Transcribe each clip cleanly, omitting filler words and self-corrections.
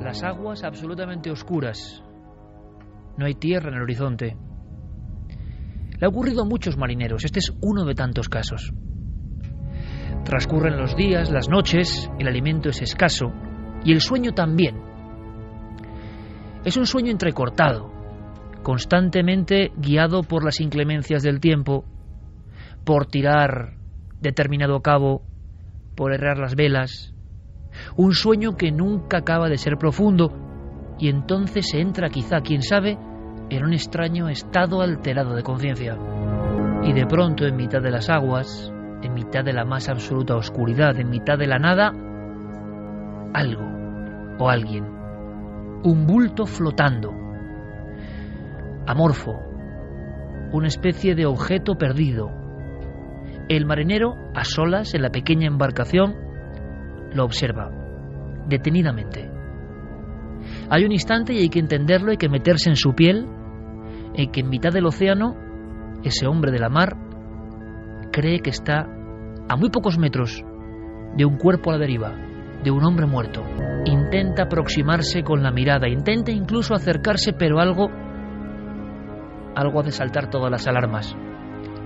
las aguas absolutamente oscuras. No hay tierra en el horizonte. Le ha ocurrido a muchos marineros, este es uno de tantos casos. Transcurren los días, las noches, el alimento es escaso y el sueño también. Es un sueño entrecortado, constantemente guiado por las inclemencias del tiempo, por tirar determinado cabo, por errar las velas. Un sueño que nunca acaba de ser profundo y entonces se entra quizá, quién sabe, en un extraño estado alterado de conciencia. Y de pronto, en mitad de las aguas, en mitad de la más absoluta oscuridad, en mitad de la nada, algo o alguien, un bulto flotando, amorfo, una especie de objeto perdido. El marinero, a solas en la pequeña embarcación, lo observa detenidamente. Hay un instante y hay que entenderlo, hay que meterse en su piel, en que en mitad del océano ese hombre de la mar cree que está a muy pocos metros de un cuerpo a la deriva, de un hombre muerto. Intenta aproximarse con la mirada, intenta incluso acercarse, pero algo hace saltar todas las alarmas.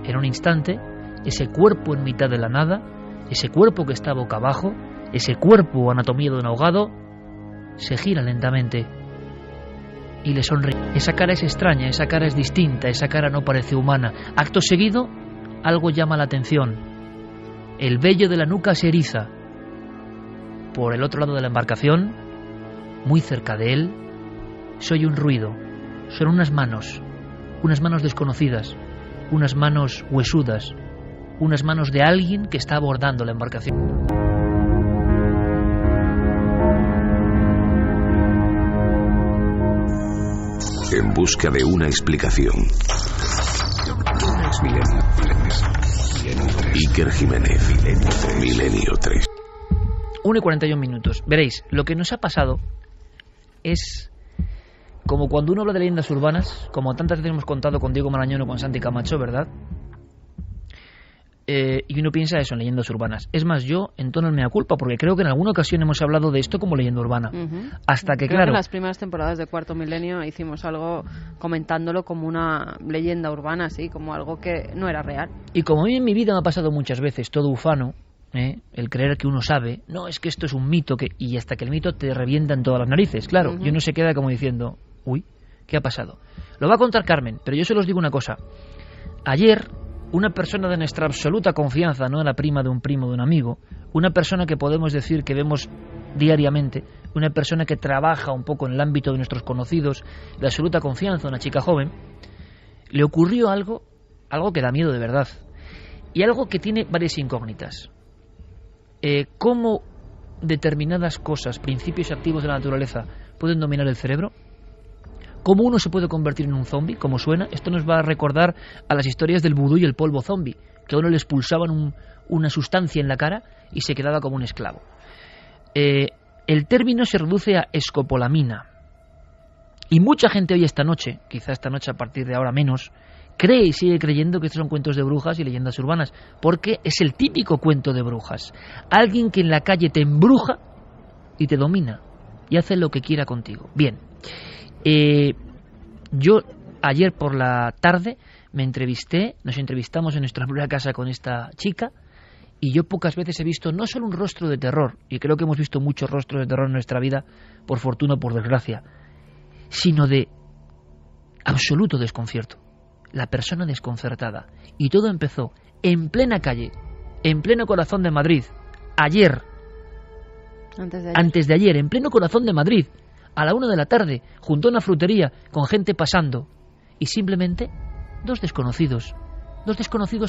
En un instante, ese cuerpo en mitad de la nada, ese cuerpo que está boca abajo, ese cuerpo anatomía de un ahogado, se gira lentamente y le sonríe. Esa cara es extraña, esa cara es distinta, esa cara no parece humana. Acto seguido, algo llama la atención. El vello de la nuca se eriza. Por el otro lado de la embarcación, muy cerca de él, se oye un ruido. Son unas manos desconocidas, unas manos huesudas, unas manos de alguien que está abordando la embarcación. En busca de una explicación. Iker Jiménez, Milenio 3. 1:41. Veréis, lo que nos ha pasado es como cuando uno habla de leyendas urbanas, como tantas veces hemos contado con Diego Marañón o con Santi Camacho, ¿verdad? Y uno piensa eso en leyendas urbanas. Es más, yo entono el mea culpa porque creo que en alguna ocasión hemos hablado de esto como leyenda urbana. Hasta que, creo claro, que en las primeras temporadas de Cuarto Milenio hicimos algo comentándolo como una leyenda urbana, así, como algo que no era real. Y como a mí en mi vida me ha pasado muchas veces, todo ufano, el creer que uno sabe, no, es que esto es un mito, y hasta que el mito te revienta en todas las narices, claro, y uno se queda como diciendo, uy, ¿qué ha pasado? Lo va a contar Carmen, pero yo solo os digo una cosa. Ayer, una persona de nuestra absoluta confianza, no la prima de un primo, de un amigo, una persona que podemos decir que vemos diariamente, una persona que trabaja un poco en el ámbito de nuestros conocidos, de absoluta confianza, una chica joven, le ocurrió algo que da miedo de verdad, y algo que tiene varias incógnitas. ¿Cómo determinadas cosas, principios activos de la naturaleza, pueden dominar el cerebro? ¿Cómo uno se puede convertir en un zombie? ¿Cómo suena? Esto nos va a recordar a las historias del vudú y el polvo zombie, que a uno le expulsaban una sustancia en la cara y se quedaba como un esclavo. El término se reduce a escopolamina. Y mucha gente hoy esta noche, quizá esta noche a partir de ahora menos, cree y sigue creyendo que estos son cuentos de brujas y leyendas urbanas, porque es el típico cuento de brujas. Alguien que en la calle te embruja y te domina y hace lo que quiera contigo. Bien. Yo ayer por la tarde nos entrevistamos en nuestra propia casa con esta chica, y yo pocas veces he visto no solo un rostro de terror, y creo que hemos visto muchos rostros de terror en nuestra vida, por fortuna o por desgracia, sino de absoluto desconcierto. La persona desconcertada. Y todo empezó en plena calle, en pleno corazón de Madrid, antes de ayer, en pleno corazón de Madrid, a la 1 de la tarde, junto a una frutería, con gente pasando, y simplemente dos desconocidos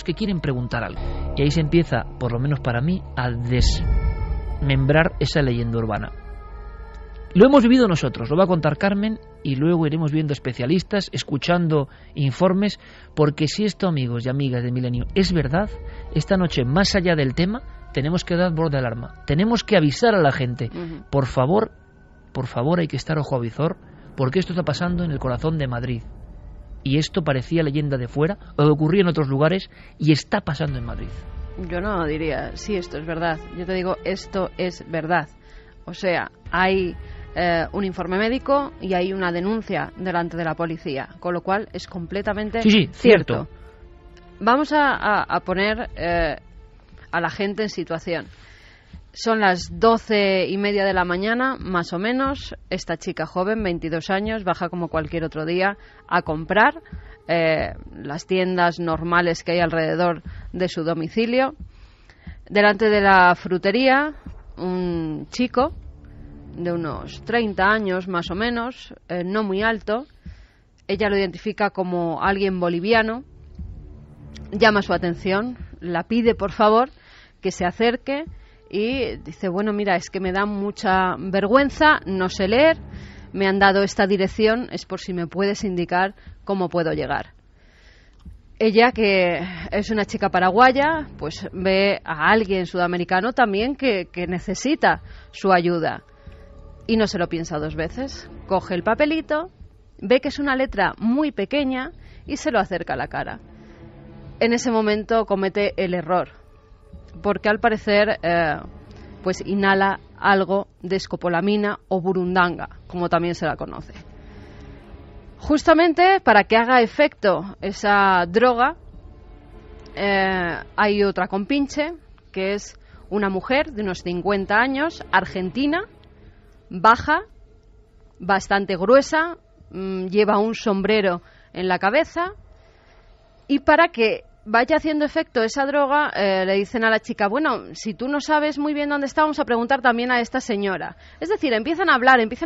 que quieren preguntar algo. Y ahí se empieza, por lo menos para mí, a desmembrar esa leyenda urbana. Lo hemos vivido nosotros, lo va a contar Carmen, y luego iremos viendo especialistas, escuchando informes, porque si esto, amigos y amigas de Milenio, es verdad, esta noche, más allá del tema, tenemos que dar voz de alarma, tenemos que avisar a la gente. Por favor, hay que estar ojo a visor, porque esto está pasando en el corazón de Madrid. Y esto parecía leyenda de fuera, o ocurría en otros lugares, y está pasando en Madrid. Yo no diría, sí, esto es verdad. Yo te digo, esto es verdad. O sea, hay un informe médico y hay una denuncia delante de la policía, con lo cual es completamente cierto. Vamos a poner a la gente en situación. Son las 12:30 de la mañana, más o menos. Esta chica joven, 22 años, baja como cualquier otro día a comprar las tiendas normales que hay alrededor de su domicilio. Delante de la frutería, un chico de unos 30 años más o menos, no muy alto. Ella lo identifica como alguien boliviano. Llama su atención, la pide por favor que se acerque y dice, bueno, mira, es que me da mucha vergüenza, no sé leer, me han dado esta dirección, es por si me puedes indicar cómo puedo llegar. Ella, que es una chica paraguaya, pues ve a alguien sudamericano también que necesita su ayuda y no se lo piensa dos veces. Coge el papelito, ve que es una letra muy pequeña y se lo acerca a la cara. En ese momento comete el error, porque al parecer pues inhala algo de escopolamina o burundanga, como también se la conoce. Justamente para que haga efecto esa droga, hay otra compinche, que es una mujer de unos 50 años, argentina, baja, bastante gruesa, lleva un sombrero en la cabeza, y para que vaya haciendo efecto esa droga, le dicen a la chica, bueno, si tú no sabes muy bien dónde está, vamos a preguntar también a esta señora. Es decir, empiezan a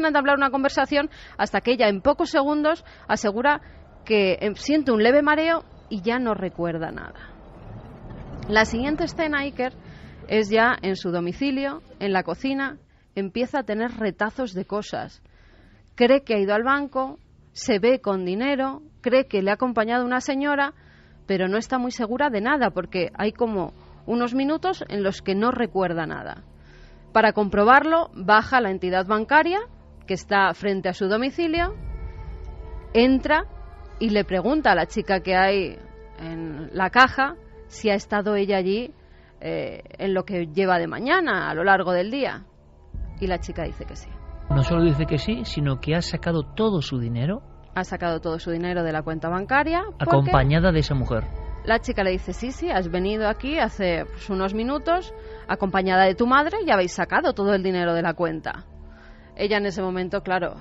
entablar una conversación hasta que ella en pocos segundos asegura que siente un leve mareo y ya no recuerda nada. La siguiente escena, Iker, es ya en su domicilio, en la cocina, empieza a tener retazos de cosas. Cree que ha ido al banco, se ve con dinero, cree que le ha acompañado una señora, pero no está muy segura de nada porque hay como unos minutos en los que no recuerda nada. Para comprobarlo, baja a la entidad bancaria que está frente a su domicilio, entra y le pregunta a la chica que hay en la caja si ha estado ella allí en lo que lleva de mañana, a lo largo del día. Y la chica dice que sí. No solo dice que sí, sino que ha sacado todo su dinero. Ha sacado todo su dinero de la cuenta bancaria. Acompañada de esa mujer. La chica le dice, sí, has venido aquí hace unos minutos, acompañada de tu madre, y habéis sacado todo el dinero de la cuenta. Ella en ese momento, claro,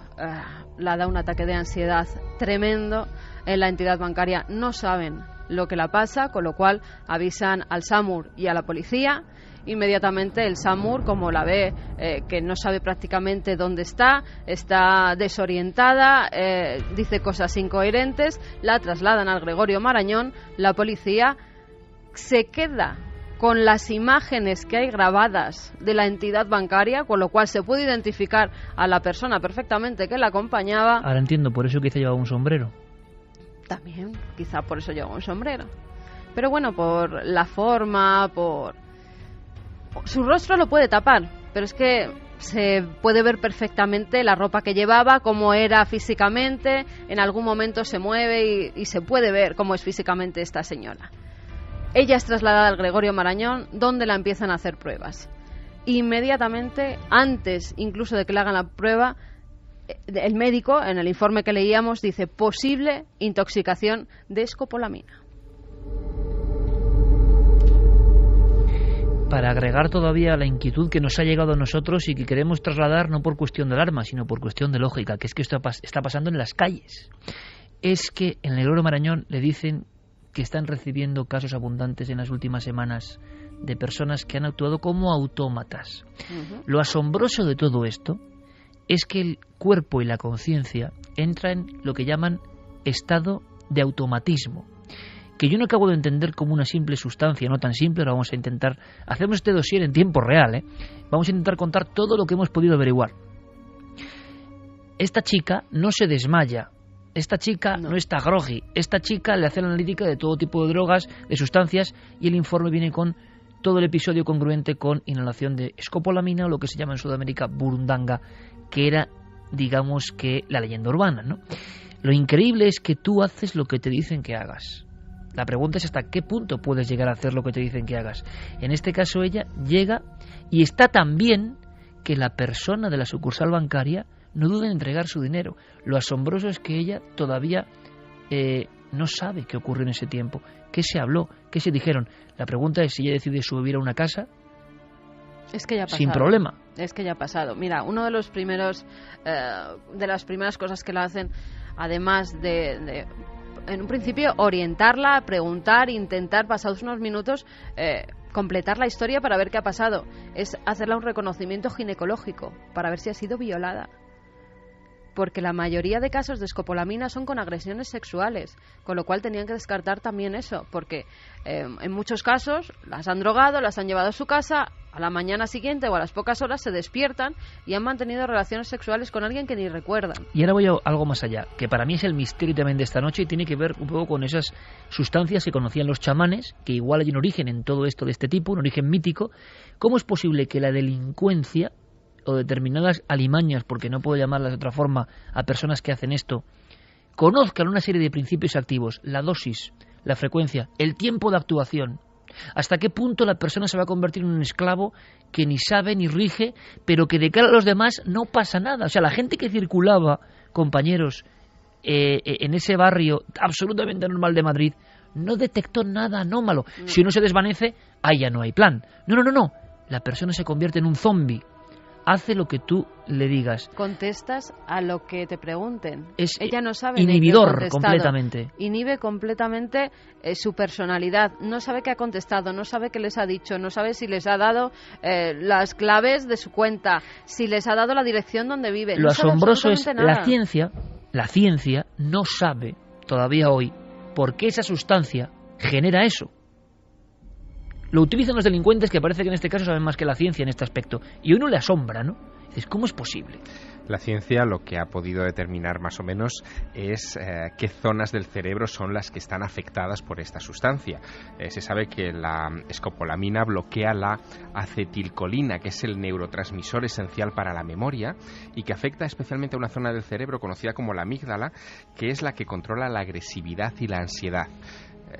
la da un ataque de ansiedad tremendo. En la entidad bancaria no saben lo que la pasa, con lo cual avisan al SAMUR y a la policía. Inmediatamente el SAMUR, como la ve que no sabe prácticamente dónde está desorientada, dice cosas incoherentes, la trasladan al Gregorio Marañón. La policía se queda con las imágenes que hay grabadas de la entidad bancaria, con lo cual se puede identificar a la persona perfectamente que la acompañaba. Ahora entiendo, por eso quizá llevaba un sombrero. También, quizá por eso llevaba un sombrero. Pero bueno, por la forma, su rostro lo puede tapar, pero es que se puede ver perfectamente la ropa que llevaba, cómo era físicamente. En algún momento se mueve y se puede ver cómo es físicamente esta señora. Ella es trasladada al Gregorio Marañón, donde la empiezan a hacer pruebas. Inmediatamente, antes incluso de que le hagan la prueba, el médico, en el informe que leíamos, dice posible intoxicación de escopolamina. Para agregar todavía a la inquietud que nos ha llegado a nosotros y que queremos trasladar no por cuestión del arma, sino por cuestión de lógica, que es que esto está pasando en las calles. Es que en el Gregorio Marañón le dicen que están recibiendo casos abundantes en las últimas semanas de personas que han actuado como autómatas. Lo asombroso de todo esto es que el cuerpo y la conciencia entran en lo que llaman estado de automatismo, que yo no acabo de entender como una simple sustancia, no tan simple. Ahora vamos a intentar, hacemos este dossier en tiempo real, vamos a intentar contar todo lo que hemos podido averiguar. Esta chica no se desmaya, esta chica no está groggy, esta chica le hace la analítica de todo tipo de drogas, de sustancias, y el informe viene con todo el episodio congruente con inhalación de escopolamina, o lo que se llama en Sudamérica burundanga, que era, digamos, que la leyenda urbana, ¿no? Lo increíble es que tú haces lo que te dicen que hagas. La pregunta es hasta qué punto puedes llegar a hacer lo que te dicen que hagas. En este caso ella llega y está tan bien que la persona de la sucursal bancaria no dude en entregar su dinero. Lo asombroso es que ella todavía no sabe qué ocurrió en ese tiempo, qué se habló, qué se dijeron. La pregunta es si ella decide subir a una casa. Es que ya ha pasado. Sin problema. Es que ya ha pasado. Mira, uno de los primeros, de las primeras cosas que la hacen, además de en un principio orientarla, preguntar, intentar, pasados unos minutos, completar la historia para ver qué ha pasado, es hacerle un reconocimiento ginecológico para ver si ha sido violada. Porque la mayoría de casos de escopolamina son con agresiones sexuales, con lo cual tenían que descartar también eso, porque en muchos casos las han drogado, las han llevado a su casa, a la mañana siguiente o a las pocas horas se despiertan y han mantenido relaciones sexuales con alguien que ni recuerdan. Y ahora voy a algo más allá, que para mí es el misterio también de esta noche y tiene que ver un poco con esas sustancias que conocían los chamanes, que igual hay un origen en todo esto de este tipo, un origen mítico. ¿Cómo es posible que la delincuencia o determinadas alimañas, porque no puedo llamarlas de otra forma a personas que hacen esto, conozcan una serie de principios activos, la dosis, la frecuencia, el tiempo de actuación? ¿Hasta qué punto la persona se va a convertir en un esclavo que ni sabe ni rige, pero que de cara a los demás no pasa nada? O sea, la gente que circulaba, compañeros, en ese barrio absolutamente normal de Madrid, no detectó nada anómalo. No. Si uno se desvanece, ahí ya no hay plan. No. La persona se convierte en un zombi. Hace lo que tú le digas. Contestas a lo que te pregunten. Ella no sabe inhibidor completamente. Inhibe completamente su personalidad. No sabe qué ha contestado, no sabe qué les ha dicho, no sabe si les ha dado las claves de su cuenta, si les ha dado la dirección donde vive. Lo asombroso es nada. La ciencia no sabe todavía hoy por qué esa sustancia genera eso. Lo utilizan los delincuentes, que parece que en este caso saben más que la ciencia en este aspecto. Y a uno le asombra, ¿no? Dices, ¿cómo es posible? La ciencia lo que ha podido determinar más o menos es qué zonas del cerebro son las que están afectadas por esta sustancia. Se sabe que la escopolamina bloquea la acetilcolina, que es el neurotransmisor esencial para la memoria y que afecta especialmente a una zona del cerebro conocida como la amígdala, que es la que controla la agresividad y la ansiedad.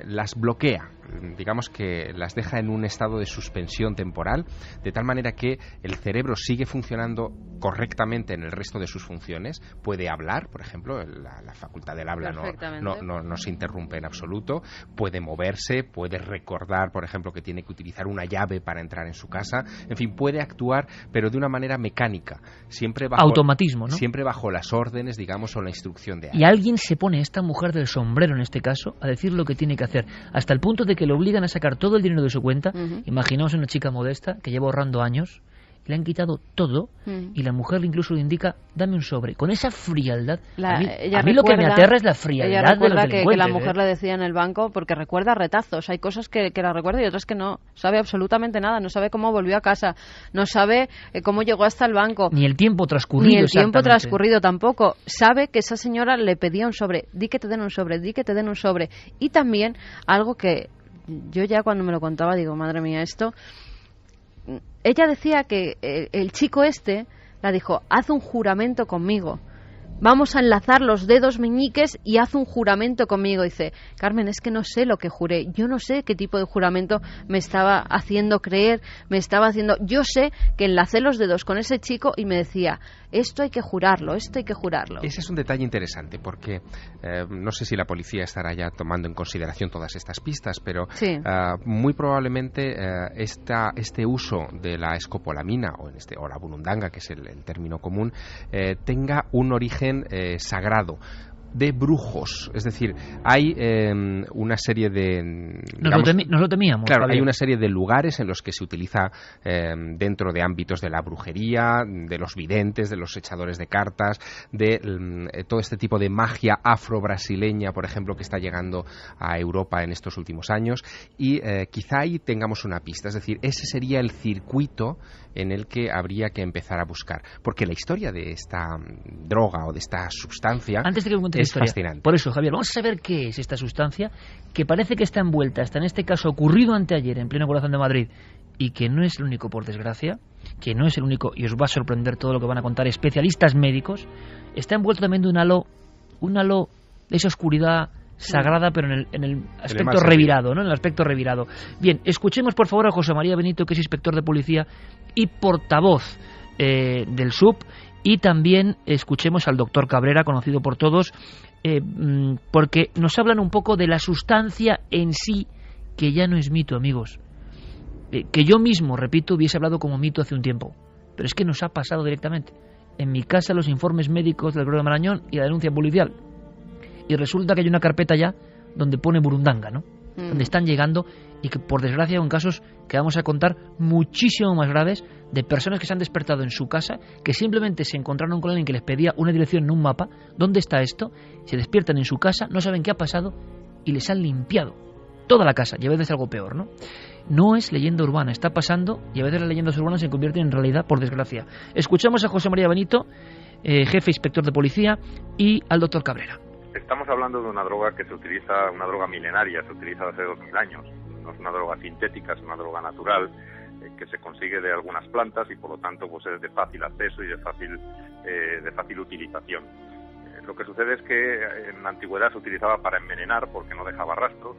Las bloquea, digamos que las deja en un estado de suspensión temporal, de tal manera que el cerebro sigue funcionando correctamente en el resto de sus funciones. Puede hablar, por ejemplo, la facultad del habla no se interrumpe en absoluto, puede moverse, puede recordar, por ejemplo, que tiene que utilizar una llave para entrar en su casa, en fin, puede actuar, pero de una manera mecánica, siempre bajo automatismo, ¿no? Siempre bajo las órdenes, digamos, o la instrucción de alguien. Y alguien se pone, esta mujer del sombrero en este caso, a decir lo que tiene que hacer, hasta el punto de que le obligan a sacar todo el dinero de su cuenta. Imaginaos una chica modesta que lleva ahorrando años, le han quitado todo y la mujer incluso le indica, dame un sobre. Con esa frialdad, a mí lo que me aterra es la frialdad de los delincuentes. Que la mujer le decía en el banco, porque recuerda retazos, hay cosas que la recuerda y otras que no sabe absolutamente nada, no sabe cómo volvió a casa, no sabe cómo llegó hasta el banco. Ni el tiempo transcurrido. Tampoco. Sabe que esa señora le pedía un sobre, di que te den un sobre, di que te den un sobre. Y también algo que yo ya cuando me lo contaba digo, madre mía, esto... Ella decía que el chico la dijo, haz un juramento conmigo, vamos a enlazar los dedos meñiques y haz un juramento conmigo. Dice, Carmen, es que no sé lo que juré, yo no sé qué tipo de juramento me estaba haciendo creer, yo sé que enlacé los dedos con ese chico y me decía, esto hay que jurarlo. Ese es un detalle interesante porque no sé si la policía estará ya tomando en consideración todas estas pistas, pero sí. Muy probablemente este uso de la escopolamina o la burundanga, que es el término común, tenga un origen sagrado, de brujos, es decir, hay una serie de... Nos lo temíamos. Claro, Javier. Hay una serie de lugares en los que se utiliza dentro de ámbitos de la brujería, de los videntes, de los echadores de cartas, de todo este tipo de magia afro-brasileña, por ejemplo, que está llegando a Europa en estos últimos años, y quizá ahí tengamos una pista, es decir, ese sería el circuito en el que habría que empezar a buscar, porque la historia de esta droga o de esta sustancia... Antes de que me cuentes historia. Fascinante. Por eso, Javier, vamos a saber qué es esta sustancia que parece que está envuelta, hasta en este caso ocurrido anteayer en pleno corazón de Madrid, y que no es el único, por desgracia, que no es el único, y os va a sorprender todo lo que van a contar especialistas médicos. Está envuelto también de un halo de esa oscuridad sagrada, pero en el aspecto revirado, ¿no? En el aspecto revirado. Bien, escuchemos por favor a José María Benito, que es inspector de policía y portavoz del SUB, y también escuchemos al doctor Cabrera, conocido por todos, porque nos hablan un poco de la sustancia en sí, que ya no es mito, amigos. Que yo mismo, repito, hubiese hablado como mito hace un tiempo, pero es que nos ha pasado directamente. En mi casa los informes médicos del Gregorio de Marañón y la denuncia policial. Y resulta que hay una carpeta ya donde pone burundanga, ¿no? Donde están llegando, y que por desgracia en casos que vamos a contar muchísimo más graves, de personas que se han despertado en su casa, que simplemente se encontraron con alguien que les pedía una dirección en un mapa. ¿Dónde está esto? Se despiertan en su casa, no saben qué ha pasado y les han limpiado toda la casa, y a veces algo peor, ¿no? No es leyenda urbana, está pasando, y a veces las leyendas urbanas se convierten en realidad, por desgracia. Escuchamos a José María Benito, jefe inspector de policía, y al doctor Cabrera. Estamos hablando de una droga que se utiliza, una droga milenaria, se utiliza hace 2000 años. No es una droga sintética, es una droga natural que se consigue de algunas plantas y por lo tanto pues es de fácil acceso y de fácil utilización. Lo que sucede es que en la antigüedad se utilizaba para envenenar porque no dejaba rastros.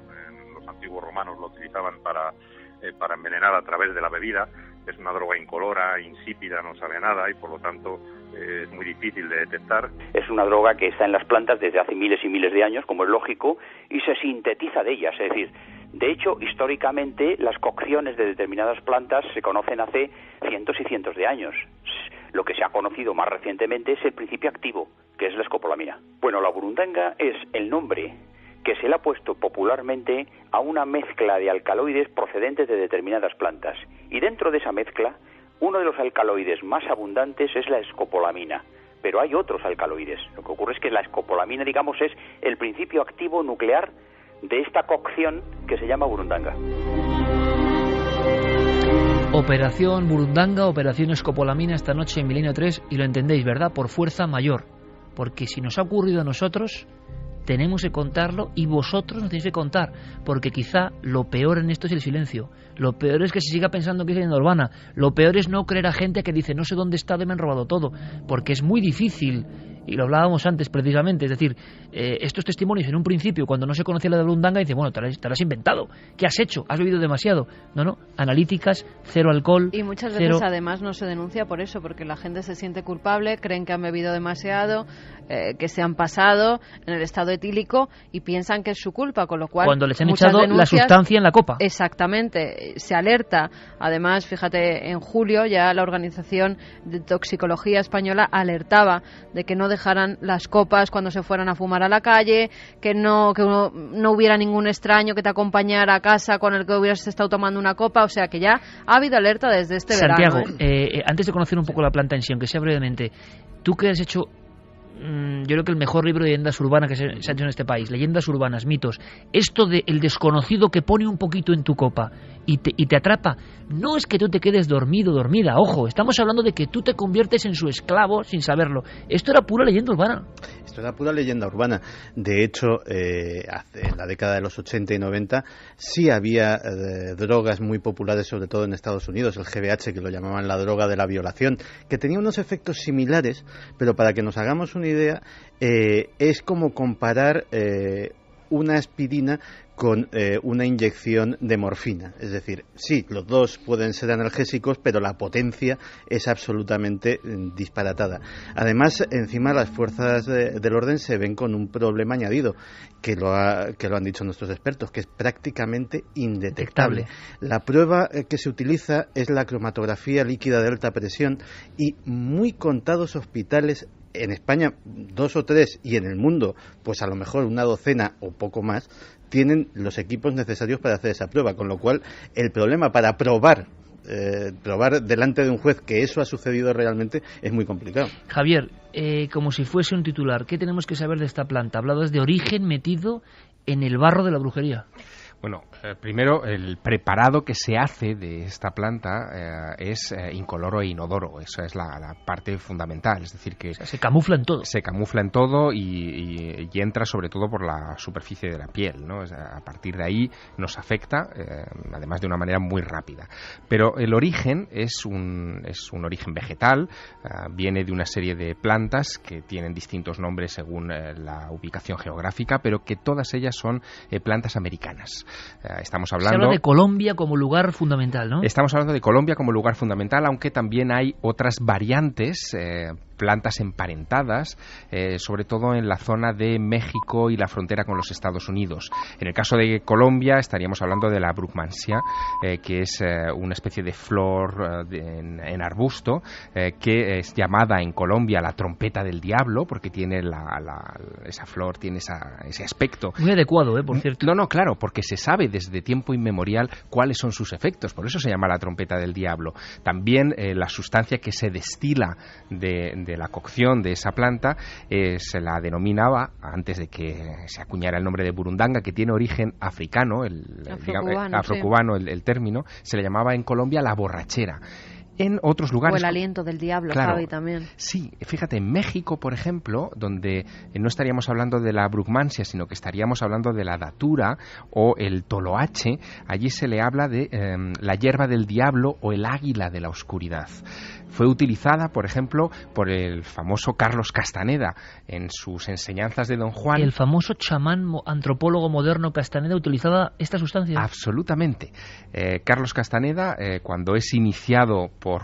Los antiguos romanos lo utilizaban para envenenar a través de la bebida. Es una droga incolora, insípida, no sabe nada y por lo tanto es muy difícil de detectar. Es una droga que está en las plantas desde hace miles y miles de años, como es lógico, y se sintetiza de ellas. Es decir, de hecho, históricamente las cocciones de determinadas plantas se conocen hace cientos y cientos de años. Lo que se ha conocido más recientemente es el principio activo, que es la escopolamina. Bueno, la burundanga es el nombre que se le ha puesto popularmente a una mezcla de alcaloides procedentes de determinadas plantas. Y dentro de esa mezcla, uno de los alcaloides más abundantes es la escopolamina. Pero hay otros alcaloides. Lo que ocurre es que la escopolamina, digamos, es el principio activo nuclear de esta cocción que se llama burundanga. Operación Burundanga, operación Escopolamina esta noche en Milenio 3, y lo entendéis, ¿verdad? Por fuerza mayor. Porque si nos ha ocurrido a nosotros, tenemos que contarlo, y vosotros nos tenéis que contar, porque quizá lo peor en esto es el silencio. Lo peor es que se siga pensando que es leyenda urbana. Lo peor es no creer a gente que dice no sé dónde he estado y me han robado todo, porque es muy difícil. Y lo hablábamos antes precisamente, es decir, estos testimonios en un principio, cuando no se conocía la de burundanga, dice, bueno, te lo has inventado, ¿qué has hecho? ¿Has bebido demasiado? No, analíticas, cero alcohol. Y muchas veces además no se denuncia por eso, porque la gente se siente culpable, creen que han bebido demasiado, que se han pasado en el estado etílico y piensan que es su culpa, con lo cual cuando les han echado la sustancia en la copa. Exactamente, se alerta. Además, fíjate, en julio ya la Organización de Toxicología Española alertaba de que no dejaran las copas cuando se fueran a fumar a la calle, que no hubiera ningún extraño que te acompañara a casa con el que hubieras estado tomando una copa. O sea que ya ha habido alerta desde este Santiago, verano. Antes de conocer un poco la planta en sí, aunque sea brevemente, tú que has hecho, yo creo que el mejor libro de leyendas urbanas que se ha hecho en este país, leyendas urbanas, mitos, esto de el desconocido que pone un poquito en tu copa y te atrapa, no es que tú te quedes dormido, dormida, ojo, estamos hablando de que tú te conviertes en su esclavo sin saberlo. Esto era pura leyenda urbana. Esto era pura leyenda urbana. De hecho, en la década de los 80 y 90 sí había drogas muy populares, sobre todo en Estados Unidos, el GBH, que lo llamaban la droga de la violación, que tenía unos efectos similares, pero para que nos hagamos una idea, es como comparar una aspirina con una inyección de morfina. Es decir, sí, los dos pueden ser analgésicos, pero la potencia es absolutamente disparatada. Además, encima las fuerzas del orden se ven con un problema añadido, que lo han dicho nuestros expertos, que es prácticamente indetectable. La prueba que se utiliza es la cromatografía líquida de alta presión, y muy contados hospitales, en España 2 o 3, y en el mundo pues a lo mejor una docena o poco más, tienen los equipos necesarios para hacer esa prueba, con lo cual el problema para probar delante de un juez que eso ha sucedido realmente es muy complicado. Javier, como si fuese un titular, ¿qué tenemos que saber de esta planta? Hablabas de origen metido en el barro de la brujería. Bueno, primero, el preparado que se hace de esta planta es incoloro e inodoro. Esa es la parte fundamental. Es decir, que se camufla en todo. Se camufla en todo y entra sobre todo por la superficie de la piel, ¿no? A partir de ahí nos afecta, además de una manera muy rápida. Pero el origen es un origen vegetal, viene de una serie de plantas que tienen distintos nombres según la ubicación geográfica, pero que todas ellas son plantas americanas. Estamos Se hablando habla de Colombia como lugar fundamental, ¿no? Estamos hablando de Colombia como lugar fundamental, aunque también hay otras variantes, plantas emparentadas, sobre todo en la zona de México y la frontera con los Estados Unidos. En el caso de Colombia estaríamos hablando de la Brugmansia, que es una especie de flor en arbusto, que es llamada en Colombia la trompeta del diablo, porque tiene esa flor, tiene ese aspecto. Muy adecuado, por cierto. No, claro, porque se sabe desde tiempo inmemorial cuáles son sus efectos, por eso se llama la trompeta del diablo. También la sustancia que se destila de la cocción de esa planta se la denominaba, antes de que se acuñara el nombre de burundanga, que tiene origen africano, afrocubano, el término, se le llamaba en Colombia la borrachera. En otros lugares... O el aliento del diablo, claro, Javi, también. Sí, fíjate, en México, por ejemplo, donde no estaríamos hablando de la brugmansia, sino que estaríamos hablando de la datura o el toloache, allí se le habla de la hierba del diablo o el águila de la oscuridad. Fue utilizada, por ejemplo, por el famoso Carlos Castaneda en sus enseñanzas de Don Juan. El famoso chamán antropólogo moderno Castaneda utilizaba esta sustancia. Absolutamente. Carlos Castaneda, cuando es iniciado por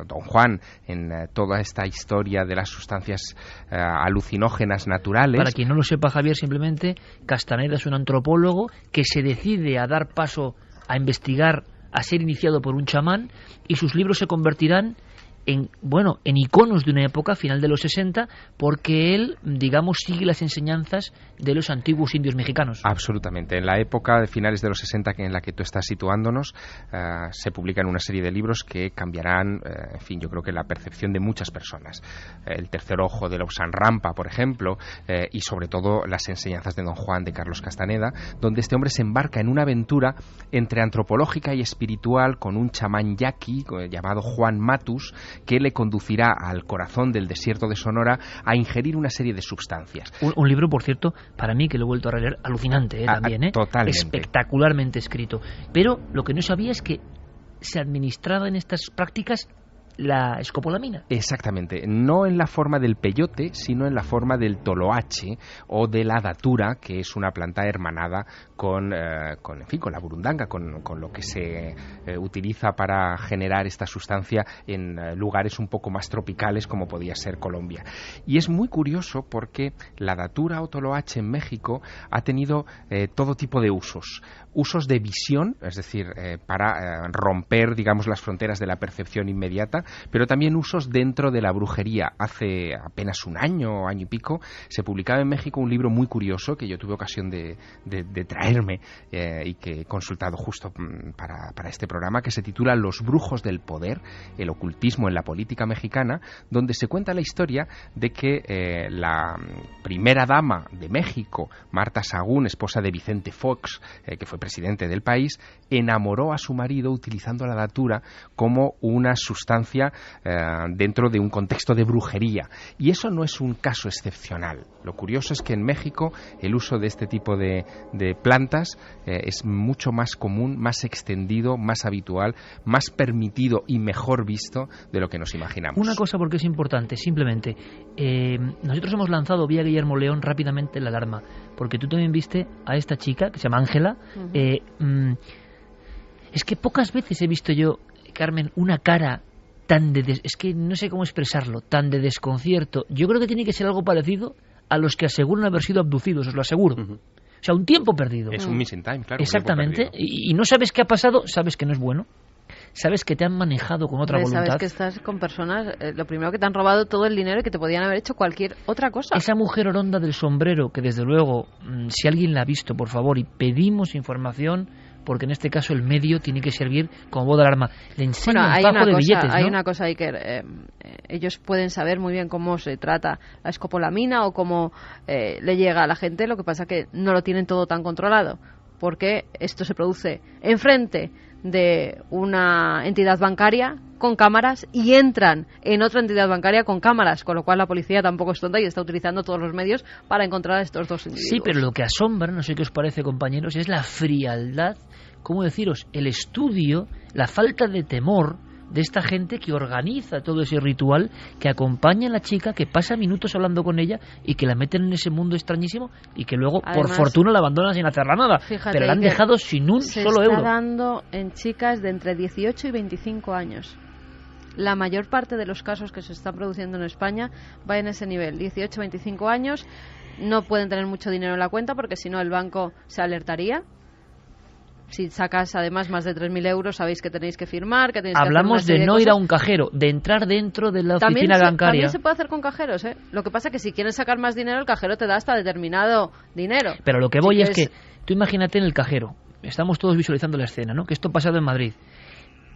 Don Juan en toda esta historia de las sustancias alucinógenas naturales. Para quien no lo sepa, Javier, simplemente Castaneda es un antropólogo que se decide a dar paso a investigar, a ser iniciado por un chamán, y sus libros se convertirán en iconos de una época, final de los 60, porque él, digamos, sigue las enseñanzas de los antiguos indios mexicanos. Absolutamente. En la época de finales de los 60 en la que tú estás situándonos, se publican una serie de libros que cambiarán, yo creo que la percepción de muchas personas. El tercer ojo de Lausanne Rampa, por ejemplo, y sobre todo las enseñanzas de Don Juan de Carlos Castaneda, donde este hombre se embarca en una aventura entre antropológica y espiritual con un chamán yaqui llamado Juan Matus, que le conducirá al corazón del desierto de Sonora a ingerir una serie de sustancias. Un libro, por cierto, para mí, que lo he vuelto a releer, alucinante también. Totalmente. Espectacularmente escrito. Pero lo que no sabía es que se administraba en estas prácticas la escopolamina. Exactamente, no en la forma del peyote, sino en la forma del toloache o de la datura, que es una planta hermanada con la burundanga, con lo que se utiliza para generar esta sustancia en lugares un poco más tropicales, como podía ser Colombia. Y es muy curioso porque la datura o toloache en México ha tenido todo tipo de usos de visión, es decir, para romper, digamos, las fronteras de la percepción inmediata, pero también usos dentro de la brujería. Hace apenas un año y pico, se publicaba en México un libro muy curioso que yo tuve ocasión de traerme y que he consultado justo para este programa, que se titula Los brujos del poder, el ocultismo en la política mexicana, donde se cuenta la historia de que la primera dama de México, Marta Sagún, esposa de Vicente Fox, que fue presidente del país, enamoró a su marido utilizando la datura como una sustancia dentro de un contexto de brujería. Y eso no es un caso excepcional. Lo curioso es que en México el uso de este tipo de plantas es mucho más común, más extendido, más habitual, más permitido y mejor visto de lo que nos imaginamos. Una cosa, porque es importante, simplemente, nosotros hemos lanzado vía Guillermo León rápidamente la alarma, porque tú también viste a esta chica que se llama Ángela. Es que pocas veces he visto yo, Carmen, una cara tan es que no sé cómo expresarlo, tan de desconcierto. Yo creo que tiene que ser algo parecido a los que aseguran haber sido abducidos, os lo aseguro. O sea, un tiempo perdido. Es un missing time, claro. Exactamente. Y no sabes qué ha pasado, sabes que no es bueno. Sabes que te han manejado con otra voluntad. Sabes que estás con personas, lo primero que te han robado todo el dinero y que te podían haber hecho cualquier otra cosa. Esa mujer oronda del sombrero, que desde luego, si alguien la ha visto, por favor, y pedimos información, porque en este caso el medio tiene que servir como voz de alarma. Le enseña un fajo de billetes, ¿no? Hay una cosa ahí que ellos pueden saber muy bien cómo se trata la escopolamina o cómo le llega a la gente. Lo que pasa que no lo tienen todo tan controlado, porque esto se produce enfrente de una entidad bancaria con cámaras y entran en otra entidad bancaria con cámaras, con lo cual la policía tampoco es tonta y está utilizando todos los medios para encontrar a estos dos individuos. Sí, pero lo que asombra, no sé qué os parece, compañeros, es la frialdad, ¿cómo deciros? El estudio, la falta de temor de esta gente que organiza todo ese ritual, que acompaña a la chica, que pasa minutos hablando con ella y que la meten en ese mundo extrañísimo y que luego, además, por fortuna, la abandonan sin hacerla nada. Pero la han dejado sin un solo euro. Se está dando en chicas de entre 18 y 25 años. La mayor parte de los casos que se están produciendo en España va en ese nivel, 18-25 años, no pueden tener mucho dinero en la cuenta porque si no el banco se alertaría. Si sacas además más de 3.000 euros, sabéis que tenéis que firmar, que tenéis Hablamos que hacer de no ir a un cajero, de entrar dentro de la oficina bancaria. También se puede hacer con cajeros, ¿eh? Lo que pasa es que si quieres sacar más dinero, el cajero te da hasta determinado dinero. Pero lo que voy es que, tú imagínate en el cajero, estamos todos visualizando la escena, ¿no? Que esto ha pasado en Madrid.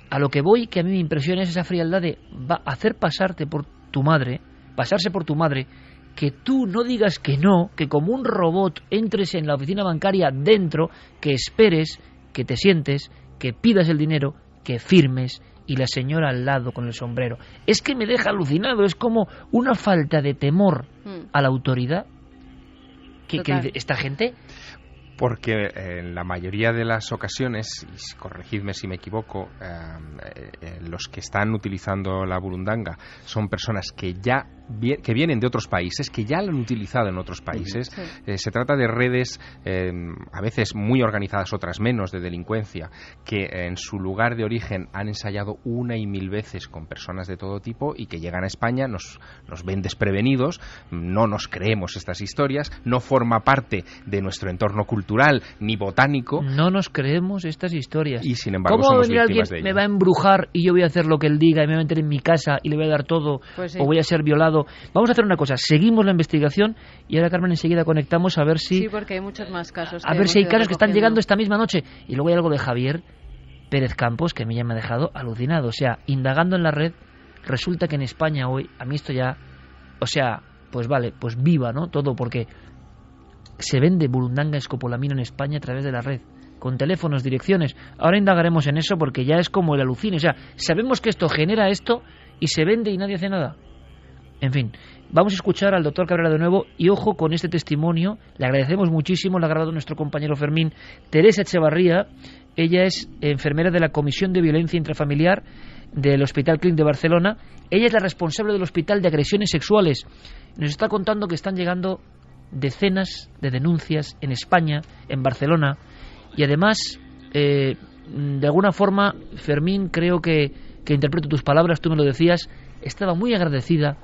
A lo que voy, que a mí me impresiona es esa frialdad de hacer pasarse por tu madre, que tú no digas que no, que como un robot entres en la oficina bancaria dentro, que esperes, que te sientes, que pidas el dinero, que firmes, y la señora al lado con el sombrero. Es que me deja alucinado, es como una falta de temor a la autoridad que esta gente. Porque en la mayoría de las ocasiones, y corregidme si me equivoco, los que están utilizando la burundanga son personas que vienen de otros países, que ya la han utilizado en otros países. Sí. Se trata de redes, a veces muy organizadas, otras menos, de delincuencia, que en su lugar de origen han ensayado 1 y 1000 veces con personas de todo tipo y que llegan a España, nos ven desprevenidos, no nos creemos estas historias, no forma parte de nuestro entorno cultural ni botánico. No nos creemos estas historias. Y sin embargo ¿cómo somos va a venir víctimas alguien, de ello? me va a embrujar y yo voy a hacer lo que él diga y me voy a meter en mi casa y le voy a dar todo, pues sí, o voy a ser violado? Vamos a hacer una cosa, seguimos la investigación y ahora, Carmen, enseguida conectamos a ver si... Sí, porque hay muchos más casos. A ver si hay casos que están llegando esta misma noche. Y luego hay algo de Javier Pérez Campos que a mí ya me ha dejado alucinado. O sea, indagando en la red, resulta que en España hoy, a mí esto ya... O sea, pues vale, pues viva, ¿no? Todo, porque se vende burundanga escopolamina en España a través de la red, con teléfonos, direcciones. Ahora indagaremos en eso porque ya es como el alucine. O sea, sabemos que esto genera esto y se vende y nadie hace nada. En fin, vamos a escuchar al doctor Cabrera de nuevo y ojo con este testimonio. Le agradecemos muchísimo, lo ha grabado nuestro compañero Fermín. Teresa Echevarría, ella es enfermera de la Comisión de Violencia Intrafamiliar del Hospital Clínic de Barcelona. Ella es la responsable del Hospital de Agresiones Sexuales. Nos está contando que están llegando decenas de denuncias en España, en Barcelona, y además, de alguna forma, Fermín, creo que interpreto tus palabras, tú me lo decías, estaba muy agradecida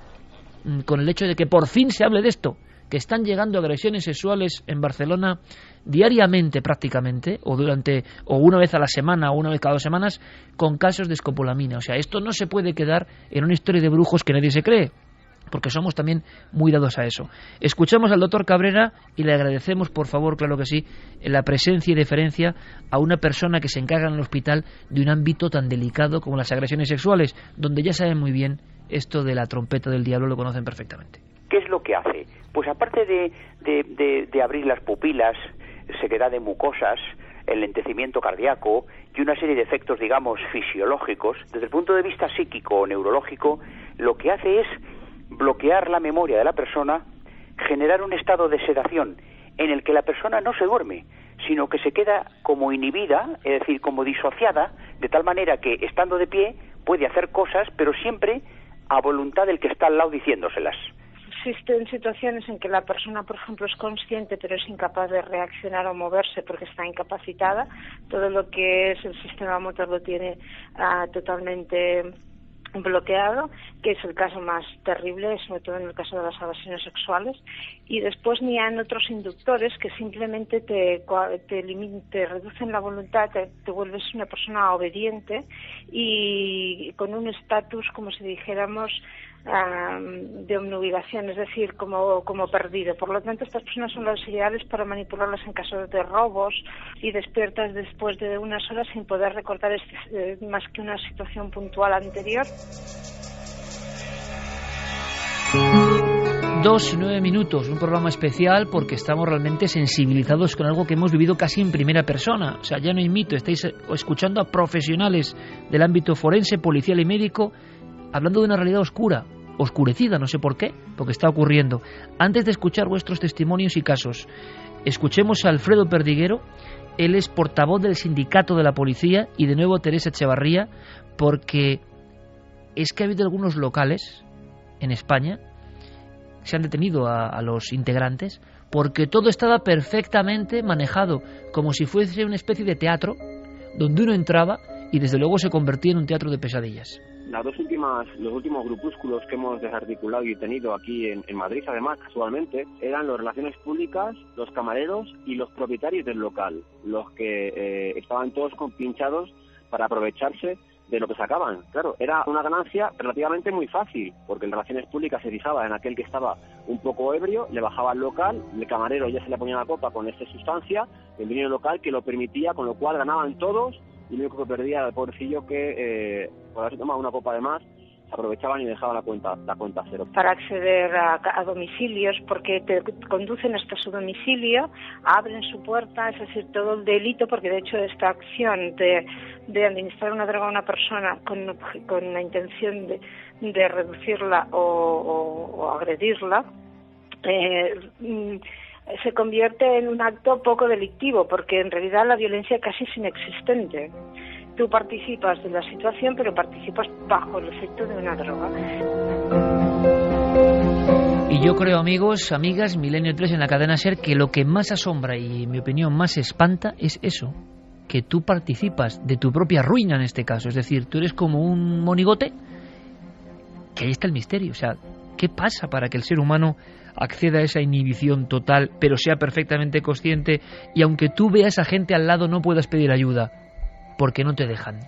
con el hecho de que por fin se hable de esto, que están llegando agresiones sexuales en Barcelona diariamente prácticamente, o una vez a la semana o una vez cada 2 semanas, con casos de escopolamina. O sea, esto no se puede quedar en una historia de brujos que nadie se cree, porque somos también muy dados a eso. Escuchamos al doctor Cabrera y le agradecemos, por favor, claro que sí, la presencia y deferencia a una persona que se encarga en el hospital de un ámbito tan delicado como las agresiones sexuales, donde ya saben muy bien esto de la trompeta del diablo, lo conocen perfectamente. ¿Qué es lo que hace? Pues aparte de abrir las pupilas, sequedad de mucosas, enlentecimiento cardíaco y una serie de efectos, digamos, fisiológicos, desde el punto de vista psíquico o neurológico, lo que hace es bloquear la memoria de la persona, generar un estado de sedación en el que la persona no se duerme, sino que se queda como inhibida, es decir, como disociada, de tal manera que, estando de pie, puede hacer cosas, pero siempre a voluntad del que está al lado diciéndoselas. Existen situaciones en que la persona, por ejemplo, es consciente pero es incapaz de reaccionar o moverse porque está incapacitada. Todo lo que es el sistema motor lo tiene totalmente bloqueado, que es el caso más terrible, sobre todo en el caso de las agresiones sexuales. Y después ni hay otros inductores que simplemente te reducen la voluntad, te vuelves una persona obediente y con un estatus, como si dijéramos, de obnubilación, es decir, como perdido. Por lo tanto, estas personas son las ideales para manipularlas en caso de robos y despiertas después de unas horas sin poder recordar más que una situación puntual anterior. 2 y 9 minutos, un programa especial porque estamos realmente sensibilizados con algo que hemos vivido casi en primera persona. O sea, ya no hay mito, estáis escuchando a profesionales del ámbito forense, policial y médico hablando de una realidad oscurecida, no sé por qué, porque está ocurriendo. Antes de escuchar vuestros testimonios y casos, escuchemos a Alfredo Perdiguero. Él es portavoz del sindicato de la policía, y de nuevo Teresa Echevarría, porque es que ha habido algunos locales en España, se han detenido a los integrantes, porque todo estaba perfectamente manejado, como si fuese una especie de teatro, donde uno entraba y desde luego se convertía en un teatro de pesadillas. Los últimos grupúsculos que hemos desarticulado y tenido aquí en Madrid, además, casualmente, eran las relaciones públicas, los camareros y los propietarios del local, los que estaban todos compinchados para aprovecharse de lo que sacaban. Claro, era una ganancia relativamente muy fácil, porque en relaciones públicas se fijaba en aquel que estaba un poco ebrio, le bajaba al local, el camarero ya se le ponía la copa con esta sustancia, el dueño del local que lo permitía, con lo cual ganaban todos, y lo único que perdía era el pobrecillo que por haberse tomado una copa de más, se aprovechaban y dejaban la cuenta cero. Para acceder a domicilios, porque te conducen hasta su domicilio, abren su puerta, es decir, todo el delito, porque de hecho esta acción de administrar una droga a una persona con la intención de reducirla o agredirla, se convierte en un acto poco delictivo, porque en realidad la violencia casi es inexistente. Tú participas de la situación, pero participas bajo el efecto de una droga. Y yo creo, amigos, amigas, Milenio 3 en la cadena SER, que lo que más asombra y, en mi opinión, más espanta es eso, que tú participas de tu propia ruina en este caso. Es decir, tú eres como un monigote, que ahí está el misterio. O sea, ¿qué pasa para que el ser humano acceda a esa inhibición total, pero sea perfectamente consciente y aunque tú veas a gente al lado no puedas pedir ayuda? Porque no te dejan.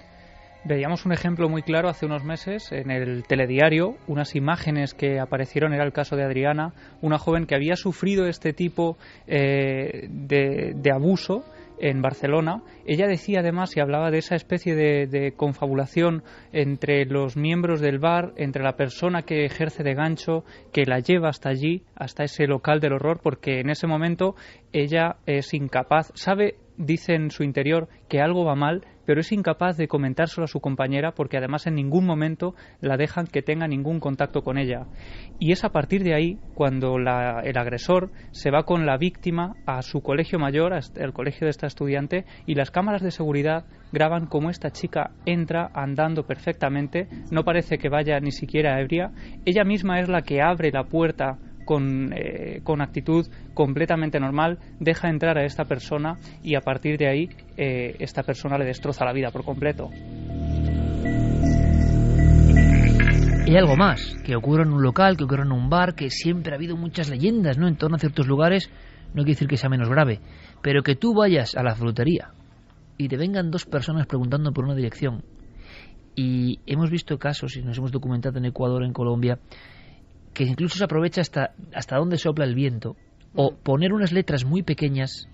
Veíamos un ejemplo muy claro hace unos meses en el telediario, unas imágenes que aparecieron, era el caso de Adriana, una joven que había sufrido este tipo de abuso en Barcelona. Ella decía además, y hablaba de esa especie de confabulación entre los miembros del bar, entre la persona que ejerce de gancho, que la lleva hasta allí, hasta ese local del horror, porque en ese momento ella es incapaz, sabe, dice en su interior que algo va mal, pero es incapaz de comentárselo a su compañera porque además en ningún momento la dejan que tenga ningún contacto con ella. Y es a partir de ahí cuando el agresor se va con la víctima a su colegio mayor, al colegio de esta estudiante, y las cámaras de seguridad graban cómo esta chica entra andando perfectamente, no parece que vaya ni siquiera ebria, ella misma es la que abre la puerta con actitud completamente normal, deja entrar a esta persona y a partir de ahí esta persona le destroza la vida por completo. Y algo más, que ocurre en un local, que ocurre en un bar, que siempre ha habido muchas leyendas, ¿no?, en torno a ciertos lugares, no quiere decir que sea menos grave, pero que tú vayas a la frutería y te vengan dos personas preguntando por una dirección. Y hemos visto casos, y nos hemos documentado en Ecuador, en Colombia, que incluso se aprovecha hasta dónde sopla el viento, o poner unas letras muy pequeñas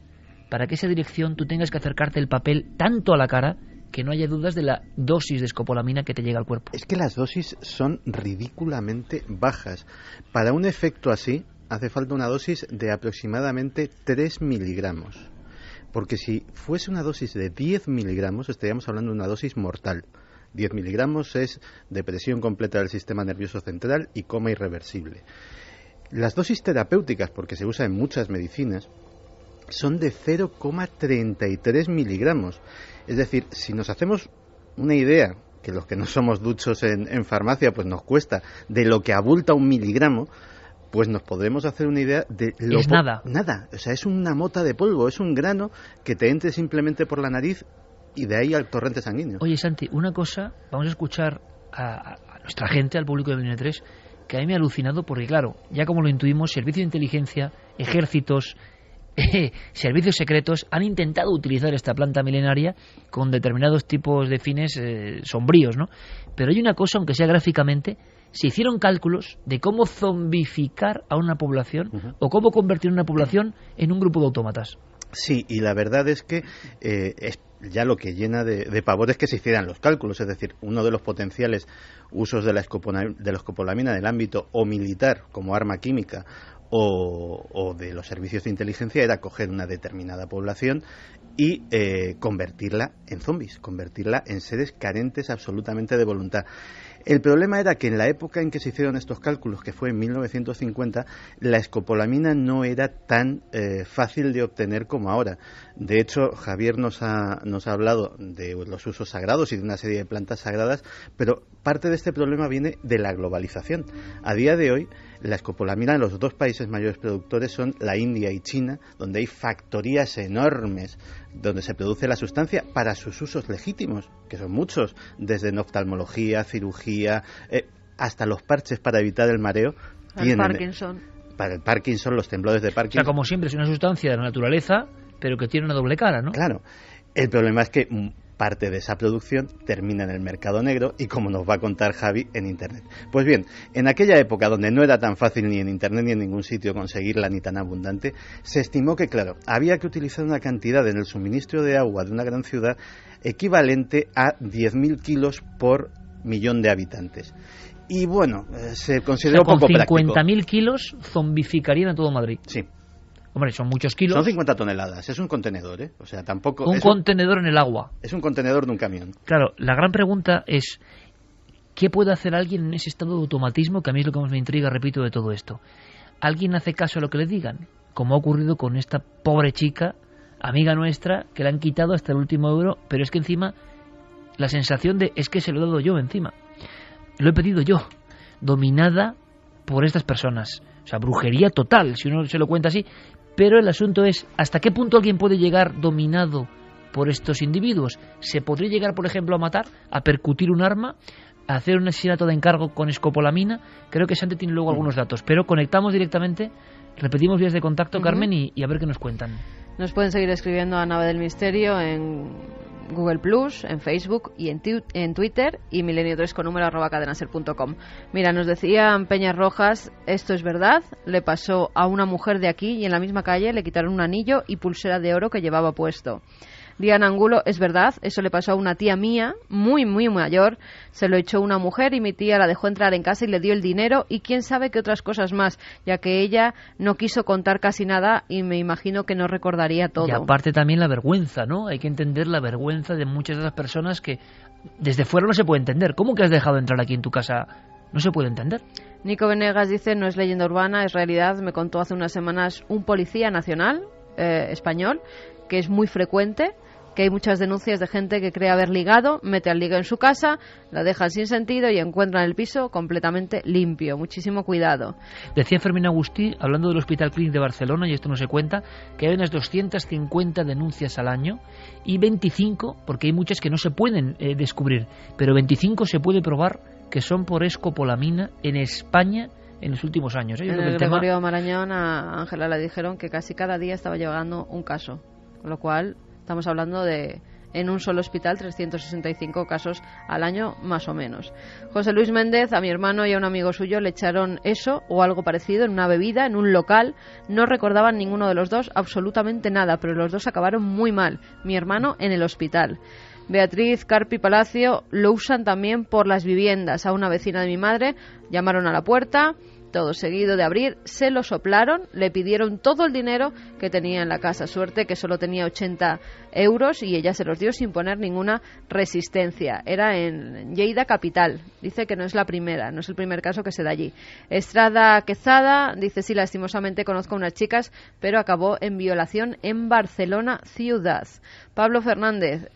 para que esa dirección tú tengas que acercarte el papel tanto a la cara que no haya dudas de la dosis de escopolamina que te llega al cuerpo. Es que las dosis son ridículamente bajas. Para un efecto así hace falta una dosis de aproximadamente 3 miligramos, porque si fuese una dosis de 10 miligramos estaríamos hablando de una dosis mortal. 10 miligramos es depresión completa del sistema nervioso central y coma irreversible. Las dosis terapéuticas, porque se usa en muchas medicinas, son de 0,33 miligramos. Es decir, si nos hacemos una idea, que los que no somos duchos en farmacia, pues nos cuesta, de lo que abulta un miligramo, pues nos podremos hacer una idea de lo es nada. Nada, o sea, es una mota de polvo, es un grano que te entre simplemente por la nariz y de ahí al torrente sanguíneo. Oye, Santi, una cosa, vamos a escuchar a nuestra gente, al público de Milenio 3, que a mí me ha alucinado porque, claro, ya como lo intuimos, servicio de inteligencia, ejércitos, servicios secretos han intentado utilizar esta planta milenaria con determinados tipos de fines sombríos, ¿no? Pero hay una cosa, aunque sea gráficamente, se hicieron cálculos de cómo zombificar a una población o cómo convertir una población en un grupo de autómatas. Sí, y la verdad es que es ya lo que llena de pavor es que se hicieran los cálculos, es decir, uno de los potenciales usos de la escopolamina en el ámbito o militar como arma química o de los servicios de inteligencia era coger una determinada población y convertirla en zombies, convertirla en seres carentes absolutamente de voluntad. El problema era que en la época en que se hicieron estos cálculos, que fue en 1950, la escopolamina no era tan fácil de obtener como ahora. De hecho, Javier nos ha hablado de los usos sagrados y de una serie de plantas sagradas, pero parte de este problema viene de la globalización. A día de hoy, la escopolamina en los dos países mayores productores son la India y China, donde hay factorías enormes donde se produce la sustancia para sus usos legítimos, que son muchos, desde en oftalmología, cirugía, hasta los parches para evitar el mareo. El Parkinson. Para el Parkinson, los temblores de Parkinson. O sea, como siempre, es una sustancia de la naturaleza, pero que tiene una doble cara, ¿no? Claro. El problema es que parte de esa producción termina en el mercado negro y, como nos va a contar Javi, en Internet. Pues bien, en aquella época donde no era tan fácil ni en Internet ni en ningún sitio conseguirla ni tan abundante, se estimó que, claro, había que utilizar una cantidad en el suministro de agua de una gran ciudad equivalente a 10.000 kilos por millón de habitantes. Y bueno, se consideró poco práctico. Con 50.000 kilos zombificarían a todo Madrid. Sí. Hombre, son muchos kilos. Son 50 toneladas, es un contenedor, ¿eh? O sea, tampoco... Un contenedor en el agua. Es un contenedor de un camión. Claro, la gran pregunta es, ¿qué puede hacer alguien en ese estado de automatismo? Que a mí es lo que más me intriga, repito, de todo esto. ¿Alguien hace caso a lo que le digan? Como ha ocurrido con esta pobre chica, amiga nuestra, que le han quitado hasta el último euro, pero es que encima la sensación de es que se lo he dado yo encima. Lo he pedido yo, dominada por estas personas. O sea, brujería total, si uno se lo cuenta así. Pero el asunto es, ¿hasta qué punto alguien puede llegar dominado por estos individuos? ¿Se podría llegar, por ejemplo, a matar, a percutir un arma, a hacer un asesinato de encargo con escopolamina? Creo que Santi tiene luego algunos datos, pero conectamos directamente, repetimos vías de contacto, Carmen, y a ver qué nos cuentan. Nos pueden seguir escribiendo a Nave del Misterio en Google Plus, en Facebook y en Twitter, y milenio3 con número @cadenaser.com. Mira, nos decía Peñas Rojas, esto es verdad, le pasó a una mujer de aquí y en la misma calle le quitaron un anillo y pulsera de oro que llevaba puesto. Diana Angulo, es verdad, eso le pasó a una tía mía, muy mayor, se lo echó una mujer y mi tía la dejó entrar en casa y le dio el dinero y quién sabe qué otras cosas más, ya que ella no quiso contar casi nada y me imagino que no recordaría todo. Y aparte también la vergüenza, ¿no? Hay que entender la vergüenza de muchas de las personas que desde fuera no se puede entender. ¿Cómo que has dejado entrar aquí en tu casa? No se puede entender. Nico Venegas dice, no es leyenda urbana, es realidad, me contó hace unas semanas un policía nacional español, que es muy frecuente, que hay muchas denuncias de gente que cree haber ligado, mete al liga en su casa, la dejan sin sentido y encuentran el piso completamente limpio. Muchísimo cuidado. Decía Fermín Agustí, hablando del Hospital Clínic de Barcelona, y esto no se cuenta, que hay unas 250 denuncias al año y 25, porque hay muchas que no se pueden descubrir, pero 25 se puede probar que son por escopolamina en España en los últimos años. En el Gregorio Marañón a Ángela le dijeron que casi cada día estaba llegando un caso, con lo cual estamos hablando de, en un solo hospital, 365 casos al año, más o menos. José Luis Méndez, a mi hermano y a un amigo suyo le echaron eso o algo parecido en una bebida, en un local. No recordaban ninguno de los dos absolutamente nada, pero los dos acabaron muy mal. Mi hermano en el hospital. Beatriz Carpi Palacio, lo usan también por las viviendas. A una vecina de mi madre llamaron a la puerta, todo seguido de abrir, se lo soplaron, le pidieron todo el dinero que tenía en la casa. Suerte que solo tenía 80 euros y ella se los dio sin poner ninguna resistencia. Era en Lleida capital. Dice que no es la primera, no es el primer caso que se da allí. Estrada Quezada dice, sí, lastimosamente conozco a unas chicas, pero acabó en violación en Barcelona ciudad. Pablo Fernández,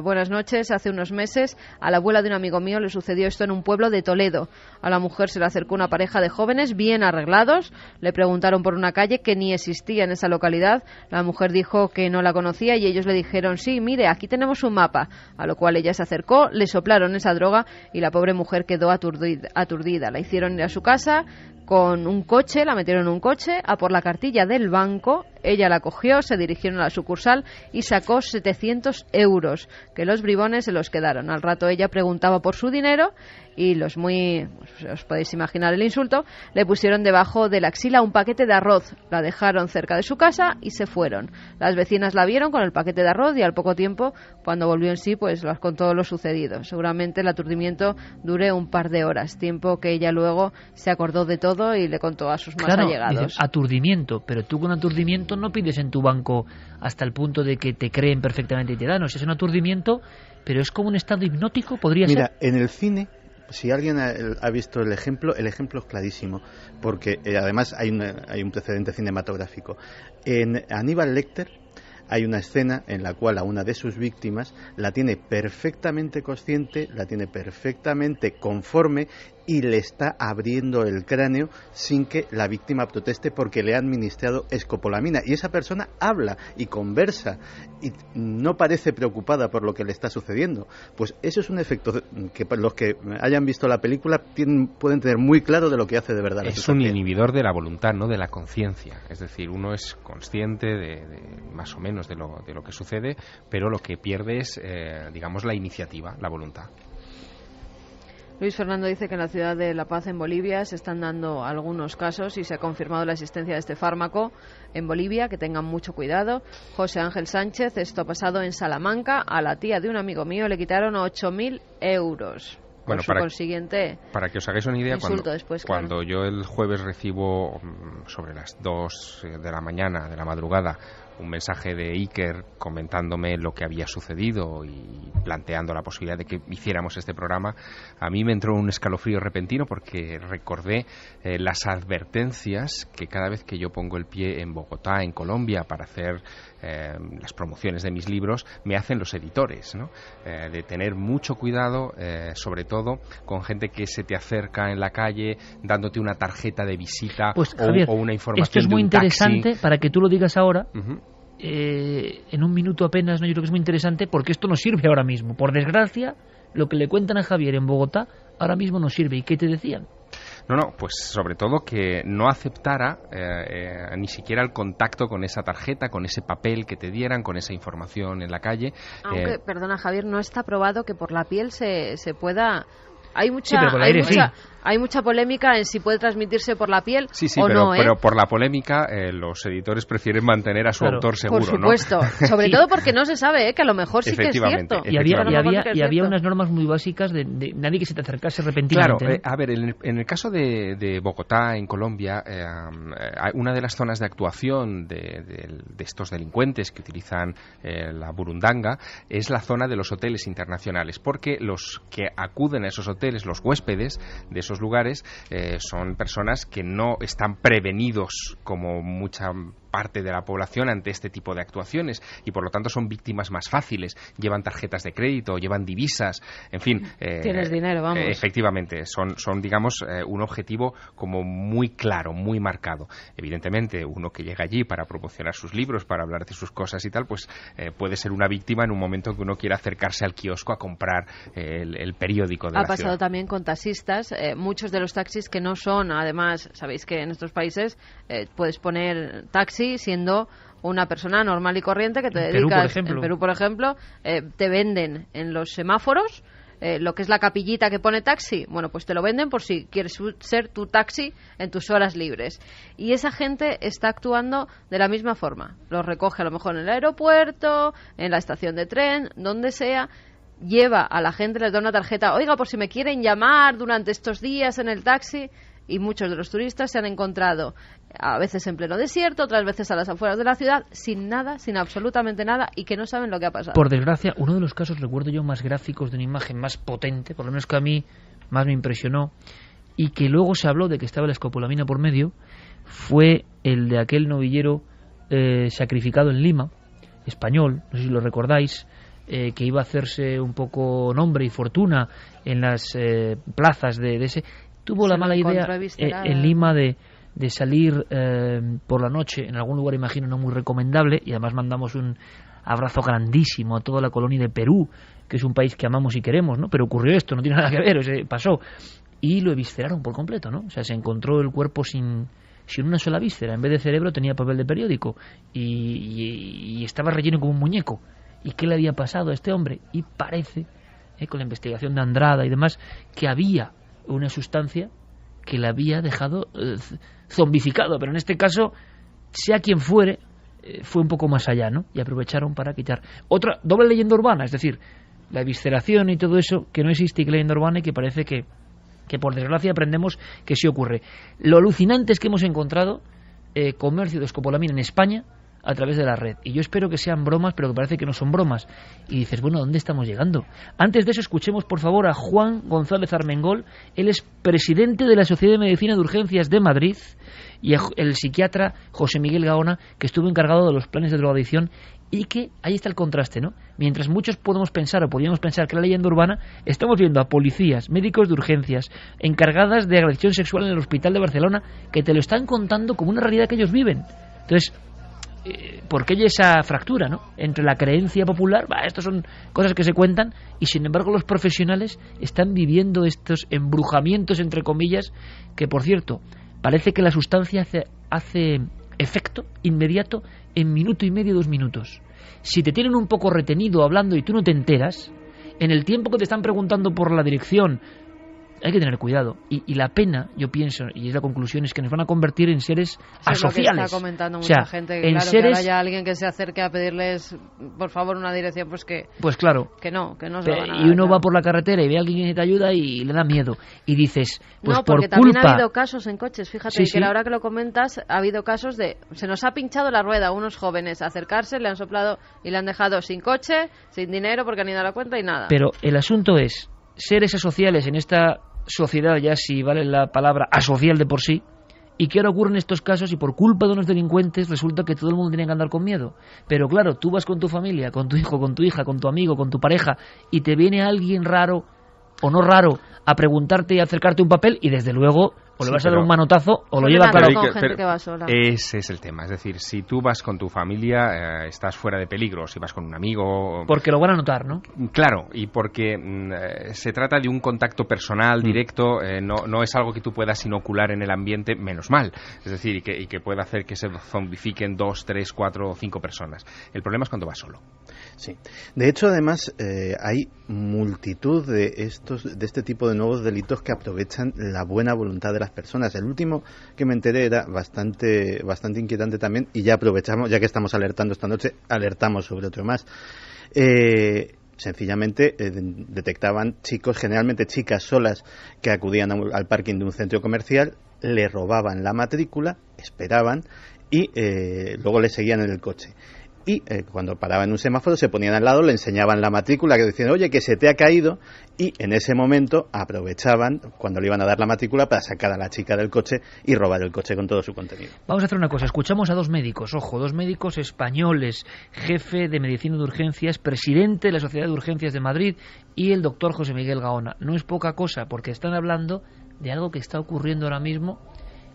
buenas noches. Hace unos meses a la abuela de un amigo mío le sucedió esto en un pueblo de Toledo. A la mujer se le acercó una pareja de jóvenes bien arreglados, le preguntaron por una calle que ni existía en esa localidad. La mujer dijo que no la conocía y ellos le dijeron, sí, mire, aquí tenemos un mapa. A lo cual ella se acercó, le soplaron esa droga y la pobre mujer quedó aturdida. La hicieron ir a su casa con un coche, la metieron en un coche a por la cartilla del banco. Ella la cogió, se dirigieron a la sucursal y sacó 700 euros, que los bribones se los quedaron. Al rato ella preguntaba por su dinero y los os podéis imaginar el insulto, le pusieron debajo de la axila un paquete de arroz, la dejaron cerca de su casa y se fueron. Las vecinas la vieron con el paquete de arroz y al poco tiempo, cuando volvió en sí, pues les contó lo sucedido. Seguramente el aturdimiento dure un par de horas, tiempo que ella luego se acordó de todo y le contó a sus más allegados. Dicen, aturdimiento, pero tú con aturdimiento no pides en tu banco hasta el punto de que te creen perfectamente y te dan. O sea, es un aturdimiento, pero es como un estado hipnótico, podría ser. Mira, en el cine Si alguien ha visto el ejemplo es clarísimo, porque además hay un precedente cinematográfico. En Aníbal Lecter hay una escena en la cual a una de sus víctimas la tiene perfectamente consciente, la tiene perfectamente conforme y le está abriendo el cráneo sin que la víctima proteste porque le ha administrado escopolamina. Y esa persona habla y conversa y no parece preocupada por lo que le está sucediendo. Pues eso es un efecto que los que hayan visto la película pueden tener muy claro de lo que hace de verdad la sustancia. Es un inhibidor de la voluntad, no de la conciencia. Es decir, uno es consciente de más o menos de lo que sucede, pero lo que pierde es, digamos, la iniciativa, la voluntad. Luis Fernando dice que en la ciudad de La Paz, en Bolivia, se están dando algunos casos y se ha confirmado la existencia de este fármaco en Bolivia, que tengan mucho cuidado. José Ángel Sánchez, esto ha pasado en Salamanca, a la tía de un amigo mío le quitaron 8.000 euros. Bueno, para que os hagáis una idea, cuando yo el jueves recibo sobre las 2 de la mañana, de la madrugada, un mensaje de Iker comentándome lo que había sucedido y planteando la posibilidad de que hiciéramos este programa, a mí me entró un escalofrío repentino porque recordé las advertencias que cada vez que yo pongo el pie en Bogotá, en Colombia, para hacer las promociones de mis libros, me hacen los editores, ¿no? De tener mucho cuidado, sobre todo con gente que se te acerca en la calle dándote una tarjeta de visita, pues, Javier, o una información esto es muy de un interesante taxi. Para que tú lo digas ahora. Uh-huh. En un minuto apenas, ¿no? Yo creo que es muy interesante porque esto nos sirve ahora mismo. Por desgracia, lo que le cuentan a Javier en Bogotá ahora mismo nos sirve. ¿Y qué te decían? No, pues sobre todo que no aceptara ni siquiera el contacto con esa tarjeta, con ese papel que te dieran, con esa información en la calle. Aunque, perdona Javier, no está probado que por la piel se pueda... Hay mucha polémica en si puede transmitirse por la piel o pero, no, pero por la polémica los editores prefieren mantener a su autor seguro, por supuesto, ¿no? Sobre todo porque no se sabe, que a lo mejor sí que es cierto. Y había unas normas muy básicas de nadie que se te acercase repentinamente. Claro, a ver, en el caso de Bogotá, en Colombia, una de las zonas de actuación de estos delincuentes que utilizan la burundanga es la zona de los hoteles internacionales, porque los que acuden a esos hoteles, los huéspedes de esos lugares, son personas que no están prevenidos como mucha parte de la población ante este tipo de actuaciones y por lo tanto son víctimas más fáciles, llevan tarjetas de crédito, llevan divisas, en fin. Tienes dinero, vamos. Efectivamente, son digamos un objetivo como muy claro, muy marcado. Evidentemente, uno que llega allí para promocionar sus libros, para hablar de sus cosas y tal, pues puede ser una víctima en un momento que uno quiera acercarse al kiosco a comprar el periódico de la ciudad. Ha pasado también con taxistas, muchos de los taxis que no son, además, sabéis que en estos países puedes poner taxi siendo una persona normal y corriente que te dedicas, en Perú, por ejemplo, te venden en los semáforos lo que es la capillita que pone taxi. Bueno, pues te lo venden por si quieres ser tu taxi en tus horas libres. Y esa gente está actuando de la misma forma. Los recoge a lo mejor en el aeropuerto, en la estación de tren, donde sea. Lleva a la gente, les da una tarjeta, oiga, por si me quieren llamar durante estos días en el taxi. Y muchos de los turistas se han encontrado a veces en pleno desierto, otras veces a las afueras de la ciudad, sin nada, sin absolutamente nada, y que no saben lo que ha pasado. Por desgracia, uno de los casos, recuerdo yo, más gráficos, de una imagen más potente, por lo menos que a mí más me impresionó, y que luego se habló de que estaba la escopolamina por medio, fue el de aquel novillero sacrificado en Lima, español, no sé si lo recordáis, que iba a hacerse un poco nombre y fortuna en las plazas de ese... Tuvo la mala idea en Lima de salir por la noche en algún lugar, imagino, no muy recomendable, y además mandamos un abrazo grandísimo a toda la colonia de Perú, que es un país que amamos y queremos, ¿no? Pero ocurrió esto, no tiene nada que ver, pasó. Y lo evisceraron por completo, ¿no? O sea, se encontró el cuerpo sin una sola víscera. En vez de cerebro tenía papel de periódico y estaba relleno como un muñeco. ¿Y qué le había pasado a este hombre? Y parece, con la investigación de Andrada y demás, que había una sustancia que la había dejado zombificado, pero en este caso, sea quien fuere, fue un poco más allá, ¿no? Y aprovecharon para quitar otra doble leyenda urbana, es decir, la evisceración y todo eso, que no existe, y que leyenda urbana, y que parece que por desgracia aprendemos que sí ocurre. Lo alucinante es que hemos encontrado comercio de escopolamina en España a través de la red. Y yo espero que sean bromas, pero que parece que no son bromas. Y dices, bueno, ¿dónde estamos llegando? Antes de eso, escuchemos por favor a Juan González Armengol. Él es presidente de la Sociedad de Medicina de Urgencias de Madrid, y el psiquiatra José Miguel Gaona, que estuvo encargado de los planes de drogadicción. Y que ahí está el contraste, ¿no? Mientras muchos podemos pensar o podríamos pensar que la leyenda urbana, estamos viendo a policías, médicos de urgencias, encargadas de agresión sexual en el hospital de Barcelona, que te lo están contando como una realidad que ellos viven. Entonces, ¿por qué hay esa fractura, ¿no? Entre la creencia popular, estas son cosas que se cuentan, y sin embargo los profesionales están viviendo estos embrujamientos, entre comillas, que por cierto, parece que la sustancia hace efecto inmediato en minuto y medio, 2 minutos. Si te tienen un poco retenido hablando y tú no te enteras, en el tiempo que te están preguntando por la dirección, hay que tener cuidado. Y la pena, yo pienso, y es la conclusión, es que nos van a convertir en seres asociales. Es lo que está comentando mucha gente, que, claro, seres... que ahora haya alguien que se acerque a pedirles, por favor, una dirección, pues claro, que no se lo van a dar. Y uno va por la carretera y ve a alguien que te ayuda y le da miedo. Y dices, pues no, porque por culpa... también ha habido casos en coches, fíjate, que ahora que lo comentas, ha habido casos de, se nos ha pinchado la rueda a unos jóvenes, acercarse, le han soplado y le han dejado sin coche, sin dinero, porque han ido a la cuenta y nada. Pero el asunto es, seres asociales en esta sociedad, ya si vale la palabra asocial de por sí, y que ahora ocurren estos casos y por culpa de unos delincuentes resulta que todo el mundo tiene que andar con miedo. Pero claro, tú vas con tu familia, con tu hijo, con tu hija, con tu amigo, con tu pareja, y te viene alguien raro o no raro a preguntarte y a acercarte un papel, y desde luego o le vas a dar un manotazo o lo lleva claro con gente que va sola. Ese es el tema, es decir, si tú vas con tu familia estás fuera de peligro, si vas con un amigo... Porque lo van a notar, ¿no? Claro, y porque se trata de un contacto personal, directo, no es algo que tú puedas inocular en el ambiente, menos mal, es decir, y que pueda hacer que se zombifiquen 2, 3, 4 o 5 personas. El problema es cuando vas solo. Sí. De hecho, además, hay multitud de este tipo de nuevos delitos que aprovechan la buena voluntad de las personas. El último que me enteré era bastante inquietante también, y ya aprovechamos, ya que estamos alertando esta noche, alertamos sobre otro más. Sencillamente detectaban chicos, generalmente chicas solas, que acudían al parking de un centro comercial, le robaban la matrícula, esperaban y luego le seguían en el coche. Y cuando paraban en un semáforo se ponían al lado, le enseñaban la matrícula, que decían, oye, que se te ha caído, y en ese momento aprovechaban cuando le iban a dar la matrícula para sacar a la chica del coche y robar el coche con todo su contenido. Vamos a hacer una cosa, escuchamos a 2 médicos, ojo, 2 médicos españoles, jefe de medicina de urgencias, presidente de la Sociedad de Urgencias de Madrid, y el doctor José Miguel Gaona. No es poca cosa, porque están hablando de algo que está ocurriendo ahora mismo.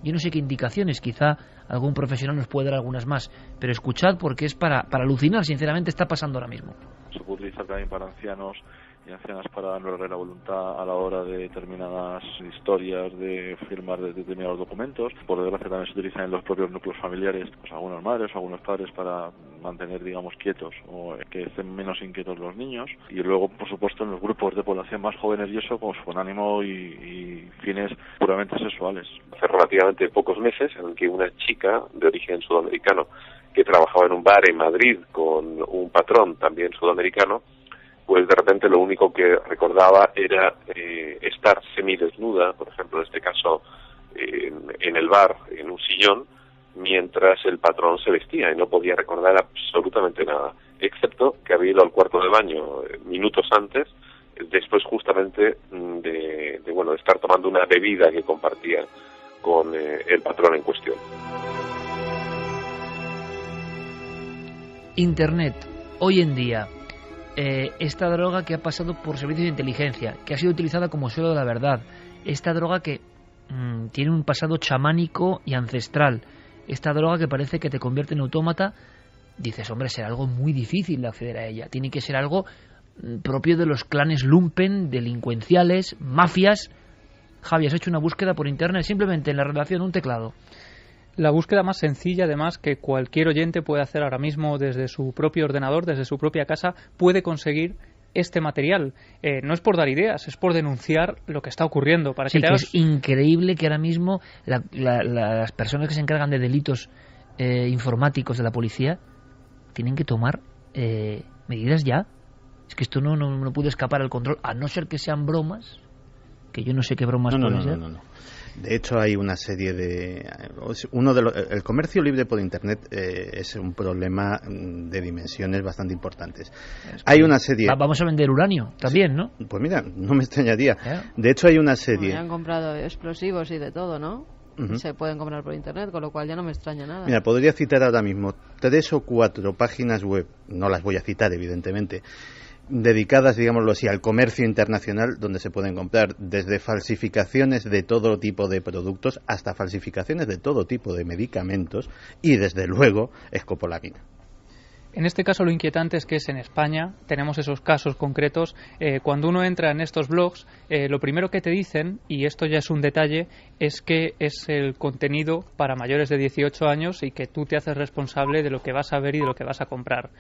Yo no sé qué indicaciones, quizá algún profesional nos puede dar algunas más, pero escuchad porque es para alucinar, sinceramente está pasando ahora mismo. Se puede utilizar también para ancianos y ancianas para anular la voluntad a la hora de determinadas historias, de firmar determinados documentos. Por desgracia también se utilizan en los propios núcleos familiares, pues algunas madres o algunos padres para mantener, digamos, quietos o que estén menos inquietos los niños. Y luego, por supuesto, en los grupos de población más jóvenes y eso, pues con ánimo y fines puramente sexuales. Hace relativamente pocos meses en el que una chica de origen sudamericano que trabajaba en un bar en Madrid con un patrón también sudamericano, pues de repente lo único que recordaba era estar semidesnuda, por ejemplo en este caso en el bar, en un sillón, mientras el patrón se vestía, y no podía recordar absolutamente nada, excepto que había ido al cuarto de baño minutos antes, después justamente de estar tomando una bebida que compartía con el patrón en cuestión. Internet, hoy en día, esta droga que ha pasado por servicios de inteligencia, que ha sido utilizada como suelo de la verdad, esta droga que tiene un pasado chamánico y ancestral, esta droga que parece que te convierte en autómata, dices, hombre, será algo muy difícil de acceder a ella, tiene que ser algo propio de los clanes lumpen, delincuenciales, mafias. Javi, has hecho una búsqueda por internet, simplemente en la redacción un teclado. La búsqueda más sencilla, además, que cualquier oyente puede hacer ahora mismo desde su propio ordenador, desde su propia casa, puede conseguir este material. No es por dar ideas, es por denunciar lo que está ocurriendo. Para sí, que es increíble que ahora mismo las personas que se encargan de delitos informáticos de la policía tienen que tomar medidas ya. Es que esto no puede escapar al control, a no ser que sean bromas, que yo no sé qué bromas pueden ser. No. De hecho, hay una serie de... el comercio libre por Internet es un problema de dimensiones bastante importantes. Hay una serie... Vamos a vender uranio también, ¿no? Pues mira, no me extrañaría. De hecho, hay una serie... Bueno, ya han comprado explosivos y de todo, ¿no? Se pueden comprar por Internet, con lo cual ya no me extraña nada. Mira, podría citar ahora mismo 3 o 4 páginas web, no las voy a citar evidentemente, dedicadas, digámoslo así, al comercio internacional, donde se pueden comprar desde falsificaciones de todo tipo de productos hasta falsificaciones de todo tipo de medicamentos y, desde luego, escopolamina. En este caso lo inquietante es que en España tenemos esos casos concretos. Cuando uno entra en estos blogs, lo primero que te dicen, y esto ya es un detalle, es que es el contenido para mayores de 18 años y que tú te haces responsable de lo que vas a ver y de lo que vas a comprar.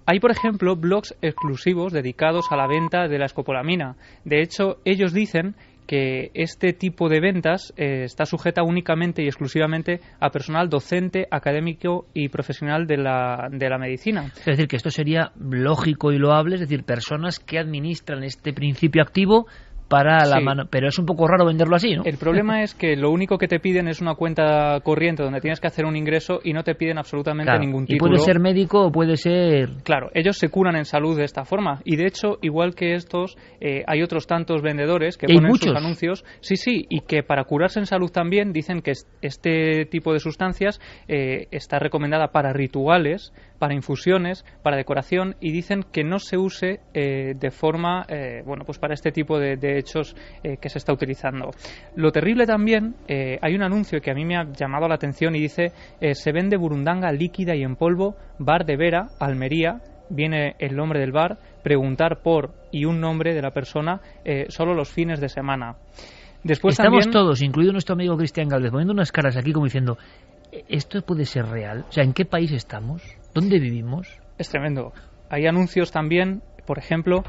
Hay, por ejemplo, blogs exclusivos dedicados a la venta de la escopolamina. De hecho, ellos dicen que este tipo de ventas está sujeta únicamente y exclusivamente a personal docente, académico y profesional de la medicina. Es decir, que esto sería lógico y loable, es decir, personas que administran este principio activo para la mano, pero es un poco raro venderlo así, ¿no? El problema es que lo único que te piden es una cuenta corriente donde tienes que hacer un ingreso y no te piden absolutamente ningún título. Y puede ser médico o puede ser... Claro, ellos se curan en salud de esta forma. Y de hecho, igual que estos, hay otros tantos vendedores que ponen sus anuncios. Sí, y que para curarse en salud también dicen que este tipo de sustancias está recomendada para rituales, para infusiones, para decoración, y dicen que no se use de forma, pues para este tipo de hechos que se está utilizando. Lo terrible también, hay un anuncio que a mí me ha llamado la atención y dice, se vende burundanga líquida y en polvo, bar de Vera, Almería, viene el nombre del bar, preguntar por y un nombre de la persona, solo los fines de semana. Después estamos también, todos, incluido nuestro amigo Cristian Gálvez, poniendo unas caras aquí como diciendo, ¿esto puede ser real? O sea, ¿en qué país estamos? ¿Dónde vivimos? Es tremendo. Hay anuncios también, por ejemplo,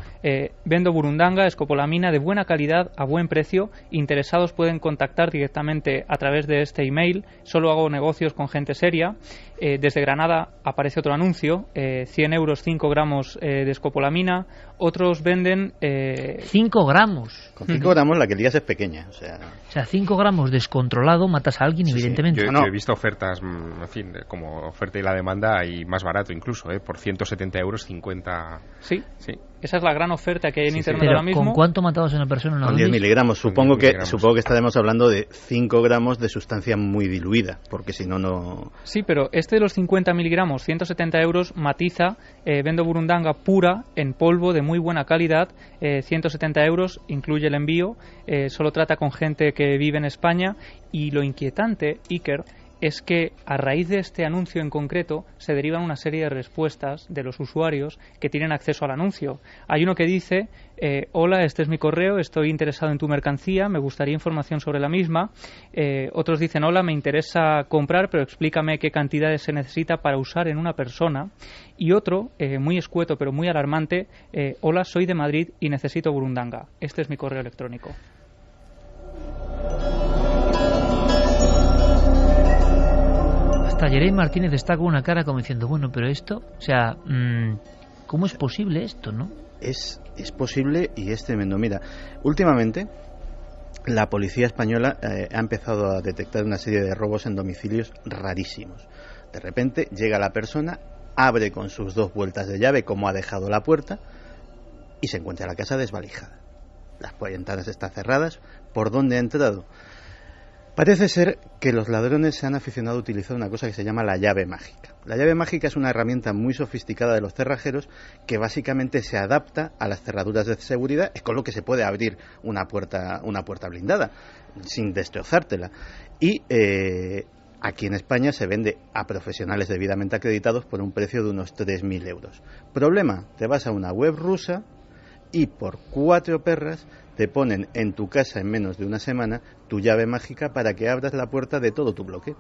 vendo burundanga, escopolamina de buena calidad a buen precio. Interesados pueden contactar directamente a través de este email. Solo hago negocios con gente seria. Desde Granada aparece otro anuncio, 100 euros 5 gramos de escopolamina. Otros venden... 5 gramos. Con 5 gramos la que lías es pequeña. O sea, 5 gramos descontrolado matas a alguien, evidentemente. Yo he visto ofertas, en fin, como oferta y la demanda, y más barato incluso, por 170 euros 50... Sí. Esa es la gran oferta que hay en Internet pero ahora mismo. ¿Con cuánto matabas a una persona en una Con 10 miligramos. Supongo que estaremos hablando de 5 gramos de sustancia muy diluida, porque si no... Sí, pero este de los 50 miligramos, 170 euros, matiza, vendo burundanga pura, en polvo, de muy buena calidad, 170 euros, incluye el envío, solo trata con gente que vive en España, y lo inquietante, Iker, es que a raíz de este anuncio en concreto se derivan una serie de respuestas de los usuarios que tienen acceso al anuncio. Hay uno que dice, hola, este es mi correo, estoy interesado en tu mercancía, me gustaría información sobre la misma. Otros dicen, hola, me interesa comprar, pero explícame qué cantidades se necesita para usar en una persona. Y otro, muy escueto pero muy alarmante, hola, soy de Madrid y necesito burundanga. Este es mi correo electrónico. Jeremy Martínez está con una cara como diciendo, bueno, pero esto, o sea, ¿cómo es posible esto, no? Es posible y es tremendo. Mira, últimamente la policía española ha empezado a detectar una serie de robos en domicilios rarísimos. De repente llega la persona, abre con sus 2 vueltas de llave como ha dejado la puerta y se encuentra la casa desvalijada. Las ventanas están cerradas. ¿Por dónde ha entrado? Parece ser que los ladrones se han aficionado a utilizar una cosa que se llama la llave mágica. La llave mágica es una herramienta muy sofisticada de los cerrajeros que básicamente se adapta a las cerraduras de seguridad, es con lo que se puede abrir una puerta blindada sin destrozártela. Y aquí en España se vende a profesionales debidamente acreditados por un precio de unos 3.000 euros. Problema, te vas a una web rusa y por 4 perras te ponen en tu casa en menos de una semana tu llave mágica para que abras la puerta de todo tu bloque.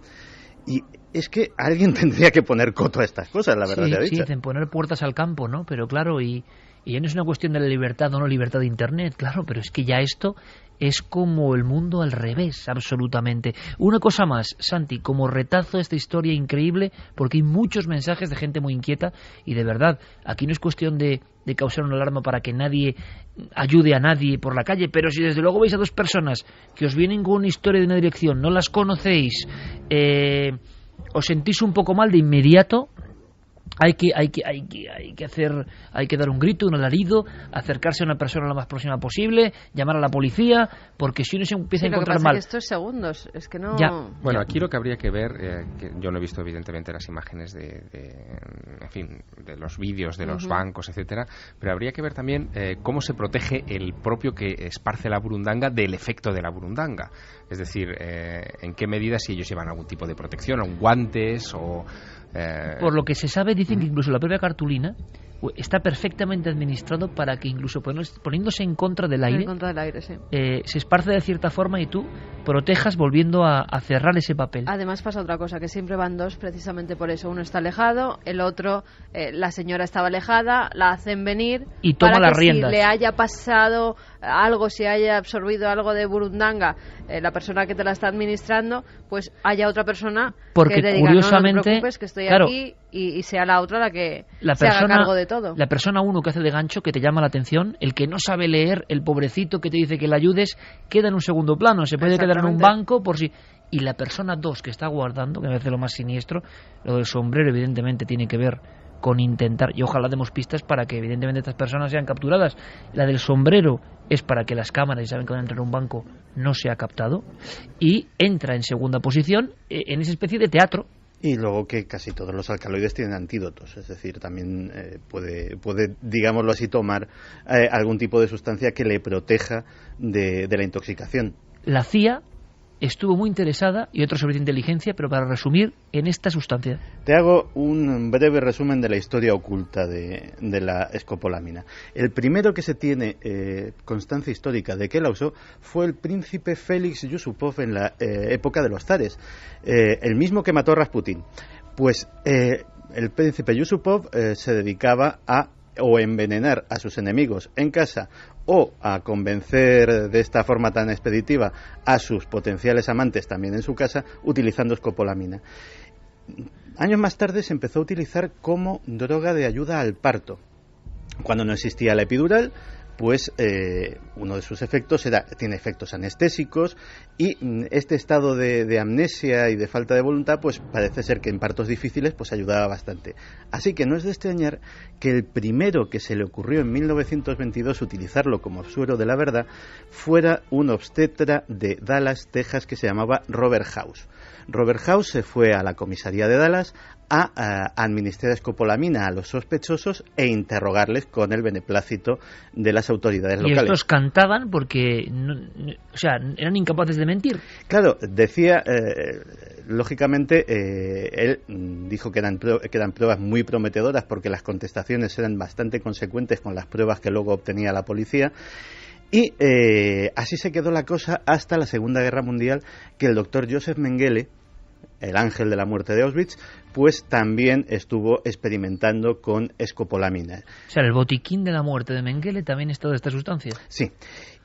Y es que alguien tendría que poner coto a estas cosas, la verdad. Sí, dicen poner puertas al campo, ¿no? Pero claro, y Y ya no es una cuestión de la libertad o no libertad de Internet, claro, pero es que ya esto es como el mundo al revés, absolutamente. Una cosa más, Santi, como retazo esta historia increíble, porque hay muchos mensajes de gente muy inquieta y de verdad, aquí no es cuestión de causar una alarma para que nadie ayude a nadie por la calle, pero si desde luego veis a dos personas que os vienen con una historia de una dirección, no las conocéis, os sentís un poco mal de inmediato, hay que dar un grito, un alarido, acercarse a una persona lo más próxima posible, llamar a la policía, porque si uno se empieza a encontrar mal. Es que esto es segundos, es que no. Bueno, aquí lo que habría que ver, que yo no he visto evidentemente las imágenes de los vídeos de los bancos, etcétera, pero habría que ver también cómo se protege el propio que esparce la burundanga del efecto de la burundanga. Es decir, en qué medida, si ellos llevan algún tipo de protección, o guantes o... Por lo que se sabe, dicen que incluso la propia cartulina está perfectamente administrado para que incluso poniéndose en contra del aire, sí. Se esparce de cierta forma y tú protejas volviendo a cerrar ese papel. Además pasa otra cosa, que siempre van dos precisamente por eso. Uno está alejado, el otro, la señora estaba alejada, la hacen venir y toma para las que riendas. Si le haya pasado algo, si haya absorbido algo de burundanga, la persona que te la está administrando, pues haya otra persona porque que te diga, curiosamente, no te preocupes, que estoy claro, aquí, y sea la otra la que se haga cargo de todo. La persona uno que hace de gancho, que te llama la atención, el que no sabe leer, el pobrecito que te dice que le ayudes, queda en un segundo plano, se puede quedar en un banco por si... Y la persona dos que está guardando, que me parece lo más siniestro, lo del sombrero evidentemente tiene que ver con intentar, y ojalá demos pistas para que evidentemente estas personas sean capturadas. La del sombrero es para que las cámaras, y saben que van a entrar en un banco, no sea captado, y entra en segunda posición en esa especie de teatro. Y luego que casi todos los alcaloides tienen antídotos, es decir, también puede, digámoslo así, tomar algún tipo de sustancia que le proteja de la intoxicación. La CIA estuvo muy interesada, y otro servicio de inteligencia, pero para resumir, en esta sustancia. Te hago un breve resumen de la historia oculta de la escopolamina. El primero que se tiene constancia histórica de que la usó fue el príncipe Félix Yusupov en la época de los zares, el mismo que mató a Rasputín. Pues el príncipe Yusupov se dedicaba a o envenenar a sus enemigos en casa o a convencer de esta forma tan expeditiva a sus potenciales amantes también en su casa utilizando escopolamina. Años más tarde se empezó a utilizar como droga de ayuda al parto. Cuando no existía la epidural, pues uno de sus efectos tiene efectos anestésicos, y este estado de amnesia y de falta de voluntad pues parece ser que en partos difíciles pues ayudaba bastante. Así que no es de extrañar que el primero que se le ocurrió en 1922 utilizarlo como suero de la verdad fuera un obstetra de Dallas, Texas, que se llamaba Robert House. Robert House se fue a la comisaría de Dallas a administrar escopolamina a los sospechosos e interrogarles con el beneplácito de las autoridades locales. Y estos cantaban porque eran incapaces de mentir. Claro, decía, lógicamente, él dijo que eran pruebas muy prometedoras porque las contestaciones eran bastante consecuentes con las pruebas que luego obtenía la policía. Y así se quedó la cosa hasta la Segunda Guerra Mundial, que el doctor Joseph Mengele, el ángel de la muerte de Auschwitz, pues también estuvo experimentando con escopolamina. O sea, el botiquín de la muerte de Mengele también es toda esta sustancia. Sí.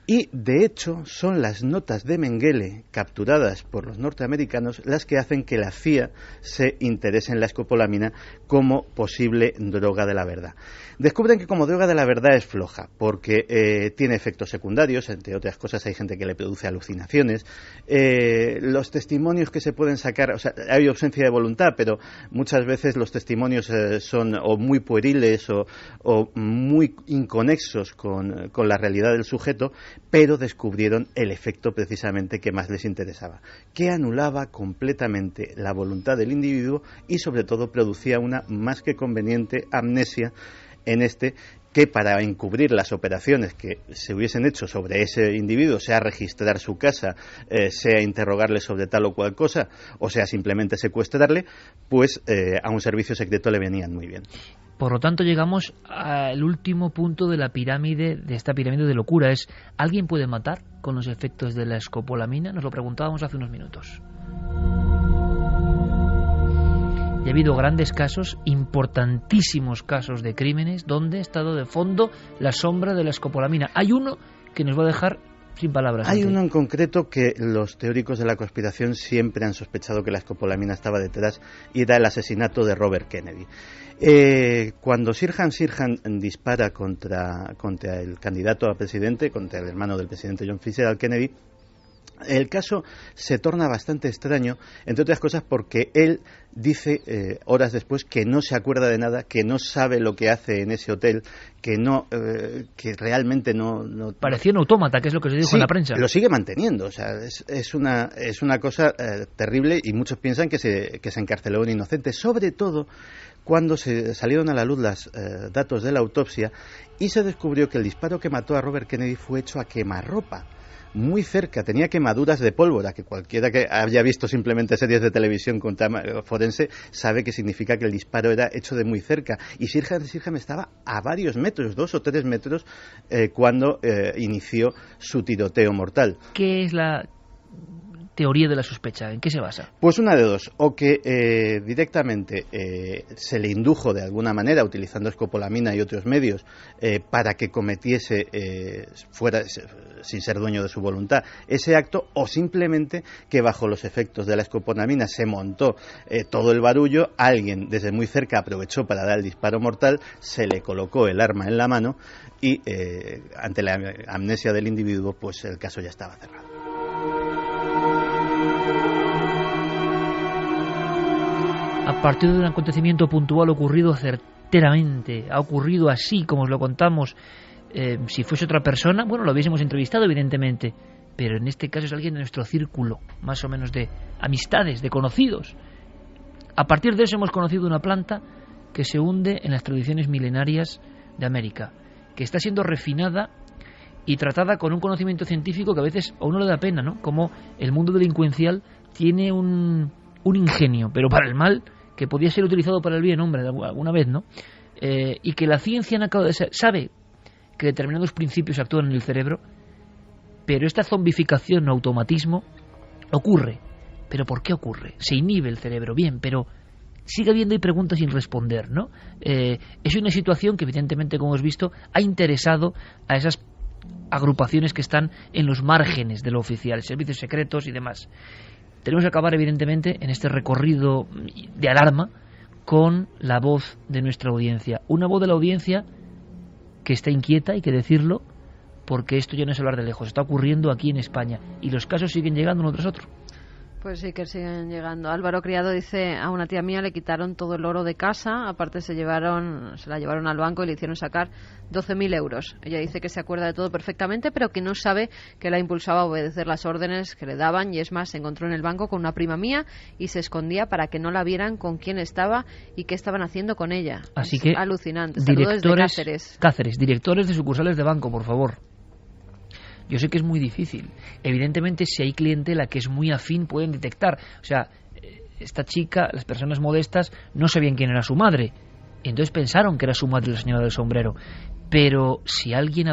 Y, de hecho, son las notas de Mengele capturadas por los norteamericanos las que hacen que la CIA se interese en la escopolamina como posible droga de la verdad. Descubren que como droga de la verdad es floja, porque tiene efectos secundarios, entre otras cosas hay gente que le produce alucinaciones. Los testimonios que se pueden sacar, o sea, hay ausencia de voluntad, pero muchas veces los testimonios son o muy pueriles o muy inconexos con la realidad del sujeto, pero descubrieron el efecto precisamente que más les interesaba, que anulaba completamente la voluntad del individuo y sobre todo producía una más que conveniente amnesia en que para encubrir las operaciones que se hubiesen hecho sobre ese individuo, sea registrar su casa, sea interrogarle sobre tal o cual cosa, o sea simplemente secuestrarle, pues a un servicio secreto le venían muy bien. Por lo tanto, llegamos al último punto de la pirámide, de esta pirámide de locura. Es, ¿alguien puede matar con los efectos de la escopolamina? Nos lo preguntábamos hace unos minutos. Y habido grandes casos, importantísimos casos de crímenes donde ha estado de fondo la sombra de la escopolamina. Hay uno que nos va a dejar sin palabras. Hay uno en concreto que los teóricos de la conspiración siempre han sospechado que la escopolamina estaba detrás, y era el asesinato de Robert Kennedy. Cuando Sirhan dispara contra el candidato a presidente, contra el hermano del presidente John Fitzgerald Kennedy, el caso se torna bastante extraño, entre otras cosas porque él dice horas después que no se acuerda de nada, que no sabe lo que hace en ese hotel, que realmente no parecía un autómata, que es lo que se dijo en la prensa. Lo sigue manteniendo, o sea, es una cosa terrible, y muchos piensan que se encarceló a un inocente, sobre todo cuando se salieron a la luz los datos de la autopsia y se descubrió que el disparo que mató a Robert Kennedy fue hecho a quemarropa, muy cerca, tenía quemaduras de pólvora, que cualquiera que haya visto simplemente series de televisión con trama forense sabe que significa que el disparo era hecho de muy cerca, y Sirhan estaba a varios metros, 2 o 3 metros, cuando inició su tiroteo mortal. ¿Qué es la teoría de la sospecha? ¿En qué se basa? Pues una de dos, o que directamente se le indujo de alguna manera, utilizando escopolamina y otros medios, para que cometiese, fuera sin ser dueño de su voluntad, ese acto, o simplemente que bajo los efectos de la escopolamina se montó todo el barullo, alguien desde muy cerca aprovechó para dar el disparo mortal, se le colocó el arma en la mano y ante la amnesia del individuo, pues el caso ya estaba cerrado. A partir de un acontecimiento puntual ocurrido certeramente, ha ocurrido así como os lo contamos, si fuese otra persona, bueno, lo hubiésemos entrevistado evidentemente, pero en este caso es alguien de nuestro círculo, más o menos de amistades, de conocidos. A partir de eso hemos conocido una planta que se hunde en las tradiciones milenarias de América, que está siendo refinada y tratada con un conocimiento científico que a veces a uno le da pena, ¿no? Como el mundo delincuencial tiene un ingenio, pero para el mal, que podía ser utilizado para el bien, hombre, alguna vez, ¿no? Y que la ciencia sabe que determinados principios actúan en el cerebro, pero esta zombificación o automatismo ocurre. ¿Pero por qué ocurre? Se inhibe el cerebro, bien, pero sigue habiendo y preguntas sin responder, ¿no? Es una situación que evidentemente, como hemos visto, ha interesado a esas agrupaciones que están en los márgenes de lo oficial, servicios secretos y demás. Tenemos que acabar, evidentemente, en este recorrido de alarma con la voz de nuestra audiencia. Una voz de la audiencia que está inquieta, hay que decirlo, porque esto ya no es hablar de lejos, está ocurriendo aquí en España y los casos siguen llegando uno tras otro. Pues sí que siguen llegando. Álvaro Criado dice: a una tía mía le quitaron todo el oro de casa, aparte se la llevaron al banco y le hicieron sacar 12.000 euros. Ella dice que se acuerda de todo perfectamente, pero que no sabe que la impulsaba a obedecer las órdenes que le daban, y es más, se encontró en el banco con una prima mía y se escondía para que no la vieran con quién estaba y qué estaban haciendo con ella. Así es que alucinante. Saludos desde Cáceres, directores de sucursales de banco, por favor. Yo sé que es muy difícil. Evidentemente, si hay clientela que es muy afín, pueden detectar. O sea, esta chica, las personas modestas, no sabían quién era su madre. Entonces pensaron que era su madre, la señora del sombrero. Pero si alguien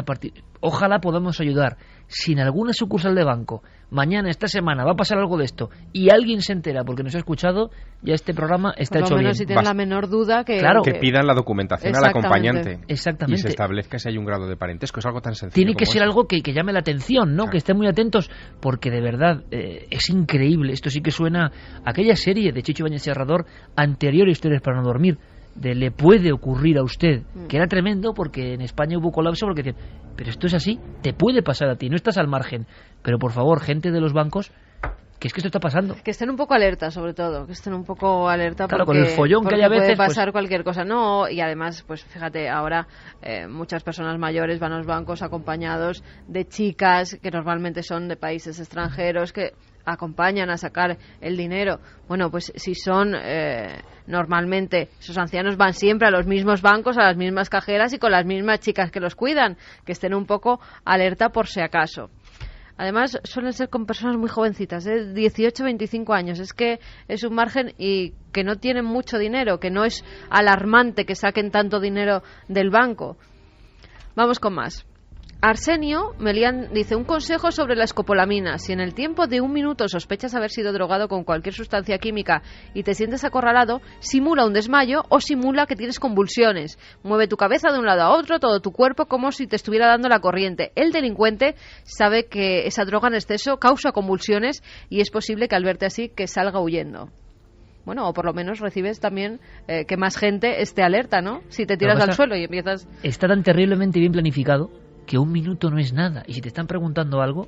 ojalá podamos ayudar. Si en alguna sucursal de banco mañana, esta semana, va a pasar algo de esto y alguien se entera porque nos ha escuchado, ya este programa está hecho bien. Por lo menos si tienen la menor duda que pidan la documentación al acompañante. Exactamente. Y se establezca si hay un grado de parentesco. Es algo tan sencillo. Tiene que ser algo que llame la atención, ¿no? Claro. Que estén muy atentos, porque de verdad es increíble. Esto sí que suena a aquella serie de Chicho Ibáñez Serrador, anterior a Historias para no dormir, de le puede ocurrir a usted, que era tremendo porque en España hubo colapso porque decían, pero esto es así, te puede pasar a ti, no estás al margen. Pero por favor, gente de los bancos, que es que esto está pasando. Que estén un poco alerta, sobre todo, que estén un poco alerta, claro, porque, con el follón que hay a veces puede pasar cualquier cosa. No, y además, pues fíjate, ahora muchas personas mayores van a los bancos acompañados de chicas que normalmente son de países extranjeros, que acompañan a sacar el dinero. Bueno, pues si son normalmente esos ancianos van siempre a los mismos bancos, a las mismas cajeras y con las mismas chicas que los cuidan, que estén un poco alerta por si acaso. Además suelen ser con personas muy jovencitas, 18, 25 años. Es que es un margen y que no tienen mucho dinero, que no es alarmante que saquen tanto dinero del banco. Vamos con más. Arsenio Melián dice: un consejo sobre la escopolamina. Si en el tiempo de 1 minuto sospechas haber sido drogado con cualquier sustancia química y te sientes acorralado, simula un desmayo o simula que tienes convulsiones. Mueve tu cabeza de un lado a otro, todo tu cuerpo, como si te estuviera dando la corriente. El delincuente sabe que esa droga en exceso causa convulsiones y es posible que al verte así que salga huyendo. Bueno, o por lo menos recibes también que más gente esté alerta, ¿no? Si te tiras al suelo y empiezas... Está tan terriblemente bien planificado que 1 minuto no es nada. Y si te están preguntando algo,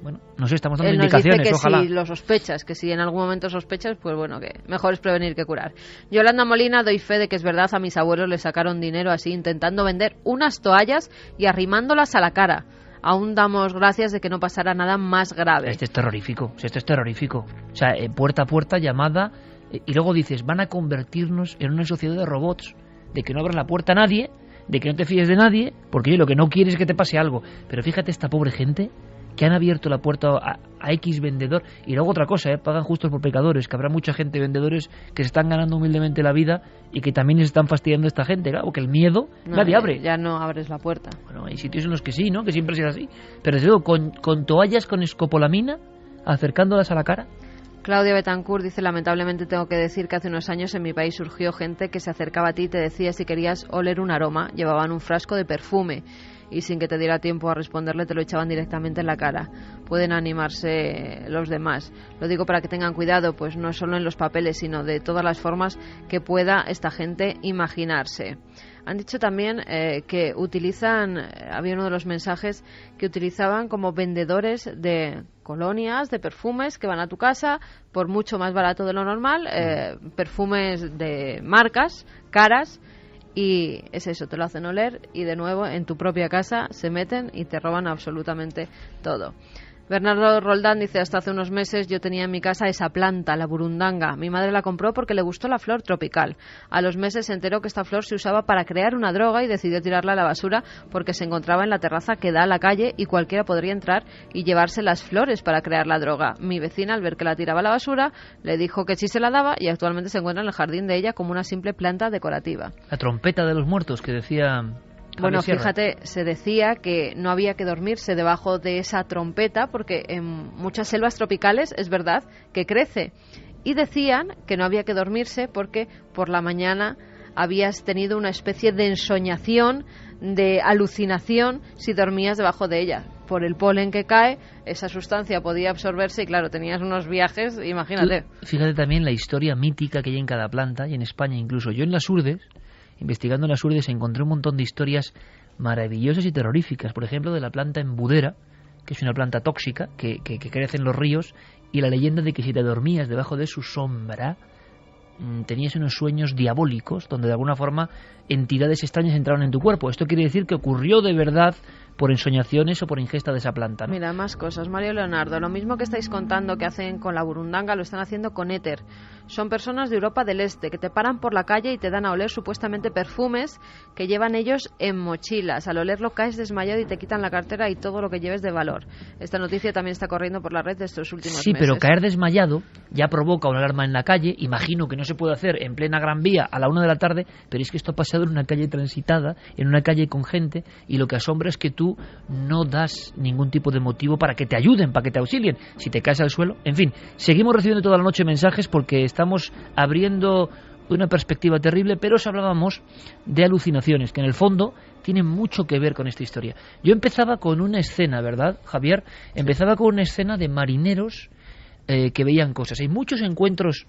bueno, no sé, estamos dando indicaciones, dice que ojalá. Si lo sospechas, que si en algún momento sospechas, pues bueno, que mejor es prevenir que curar. Yolanda Molina: doy fe de que es verdad, a mis abuelos les sacaron dinero así, intentando vender unas toallas y arrimándolas a la cara. Aún damos gracias de que no pasara nada más grave. Esto es terrorífico, esto es terrorífico. O sea, puerta a puerta, llamada, y luego dices, van a convertirnos en una sociedad de robots, de que no abran la puerta a nadie, de que no te fíes de nadie, porque lo que no quieres es que te pase algo. Pero fíjate esta pobre gente que han abierto la puerta a X vendedor. Y luego otra cosa, pagan justos por pecadores, que habrá mucha gente, vendedores, que se están ganando humildemente la vida y que también les están fastidiando a esta gente, claro, porque el miedo nadie abre. Ya no abres la puerta. Bueno, hay sitios en los que sí, ¿no? Que siempre ha sido así. Pero desde luego, con toallas con escopolamina, acercándolas a la cara. Claudia Betancourt dice: lamentablemente tengo que decir que hace unos años en mi país surgió gente que se acercaba a ti y te decía si querías oler un aroma. Llevaban un frasco de perfume y sin que te diera tiempo a responderle te lo echaban directamente en la cara. Pueden animarse los demás. Lo digo para que tengan cuidado, pues no solo en los papeles, sino de todas las formas que pueda esta gente imaginarse. Han dicho también que utilizan, había uno de los mensajes que utilizaban como vendedores de colonias, de perfumes que van a tu casa por mucho más barato de lo normal, perfumes de marcas caras, y es eso, te lo hacen oler y de nuevo en tu propia casa se meten y te roban absolutamente todo. Bernardo Roldán dice: hasta hace unos meses yo tenía en mi casa esa planta, la burundanga. Mi madre la compró porque le gustó la flor tropical. A los meses se enteró que esta flor se usaba para crear una droga y decidió tirarla a la basura porque se encontraba en la terraza que da a la calle y cualquiera podría entrar y llevarse las flores para crear la droga. Mi vecina, al ver que la tiraba a la basura, le dijo que sí se la daba y actualmente se encuentra en el jardín de ella como una simple planta decorativa. La trompeta de los muertos que decía... Bueno, fíjate, se decía que no había que dormirse debajo de esa trompeta porque en muchas selvas tropicales es verdad que crece. Y decían que no había que dormirse porque por la mañana habías tenido una especie de ensoñación, de alucinación si dormías debajo de ella. Por el polen que cae, esa sustancia podía absorberse y claro, tenías unos viajes, imagínate. Fíjate también la historia mítica que hay en cada planta y en España incluso. Yo en las Urdes, investigando en las Urdes, encontré un montón de historias maravillosas y terroríficas. Por ejemplo, de la planta embudera, que es una planta tóxica que crece en los ríos, y la leyenda de que si te dormías debajo de su sombra tenías unos sueños diabólicos donde de alguna forma entidades extrañas entraron en tu cuerpo. Esto quiere decir que ocurrió de verdad por ensoñaciones o por ingesta de esa planta, ¿no? Mira, más cosas. Mario Leonardo, lo mismo que estáis contando que hacen con la burundanga, lo están haciendo con éter. Son personas de Europa del Este que te paran por la calle y te dan a oler supuestamente perfumes que llevan ellos en mochilas. Al olerlo caes desmayado y te quitan la cartera y todo lo que lleves de valor. Esta noticia también está corriendo por la red de estos últimos meses. Sí, pero caer desmayado ya provoca una alarma en la calle. Imagino que no se puede hacer en plena Gran Vía a la 1 de la tarde, pero es que esto ha pasado en una calle transitada, en una calle con gente, y lo que asombra es que tú no das ningún tipo de motivo para que te ayuden, para que te auxilien. Si te caes al suelo, en fin, seguimos recibiendo toda la noche mensajes porque estamos abriendo una perspectiva terrible, pero os hablábamos de alucinaciones, que en el fondo tienen mucho que ver con esta historia. Yo empezaba con una escena, ¿verdad, Javier? Empezaba con una escena de marineros que veían cosas. Hay muchos encuentros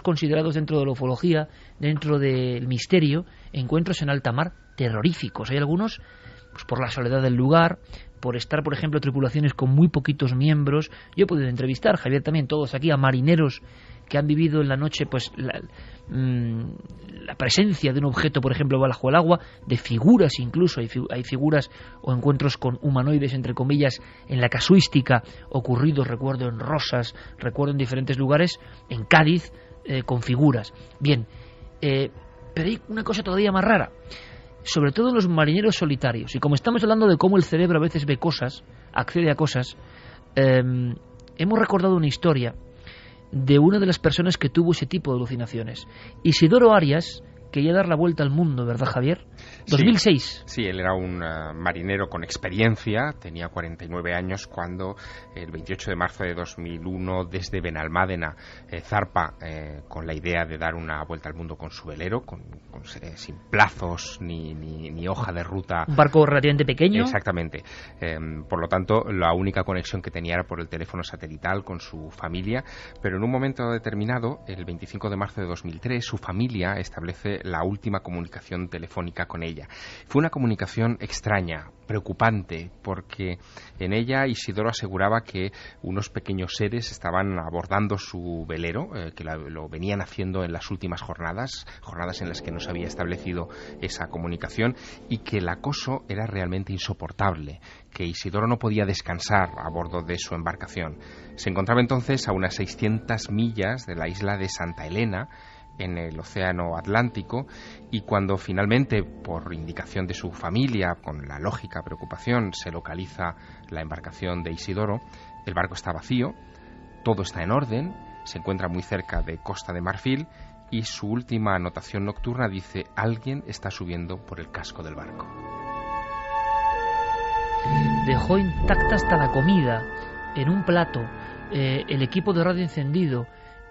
considerados dentro de la ufología, dentro del misterio, encuentros en alta mar terroríficos. Hay algunos pues por la soledad del lugar, por estar, por ejemplo, tripulaciones con muy poquitos miembros. Yo he podido entrevistar, Javier también, todos aquí, a marineros que han vivido en la noche pues la presencia de un objeto, por ejemplo, bajo el agua, de figuras incluso, hay figuras o encuentros con humanoides, entre comillas, en la casuística, ocurridos, recuerdo, en Rosas, recuerdo en diferentes lugares, en Cádiz, con figuras. Bien, pero hay una cosa todavía más rara, sobre todo en los marineros solitarios, y como estamos hablando de cómo el cerebro a veces ve cosas, accede a cosas, hemos recordado una historia de una de las personas que tuvo ese tipo de alucinaciones. Isidoro Arias quería dar la vuelta al mundo, ¿verdad, Javier? 2006. Sí, él era un marinero con experiencia, tenía 49 años cuando el 28 de marzo de 2001 desde Benalmádena zarpa con la idea de dar una vuelta al mundo con su velero, sin plazos ni hoja de ruta. Un barco relativamente pequeño. Exactamente. Por lo tanto, la única conexión que tenía era por el teléfono satelital con su familia, pero en un momento determinado, el 25 de marzo de 2003, su familia establece la última comunicación telefónica con ella. Fue una comunicación extraña, preocupante, porque en ella Isidoro aseguraba que unos pequeños seres estaban abordando su velero, que lo venían haciendo en las últimas jornadas en las que no se había establecido esa comunicación, y que el acoso era realmente insoportable, que Isidoro no podía descansar a bordo de su embarcación. Se encontraba entonces a unas 600 millas de la isla de Santa Elena, en el océano Atlántico, y cuando finalmente, por indicación de su familia, con la lógica preocupación, se localiza la embarcación de Isidoro, el barco está vacío, todo está en orden, se encuentra muy cerca de Costa de Marfil, y su última anotación nocturna dice: alguien está subiendo por el casco del barco. Dejó intacta hasta la comida en un plato, el equipo de radio encendido,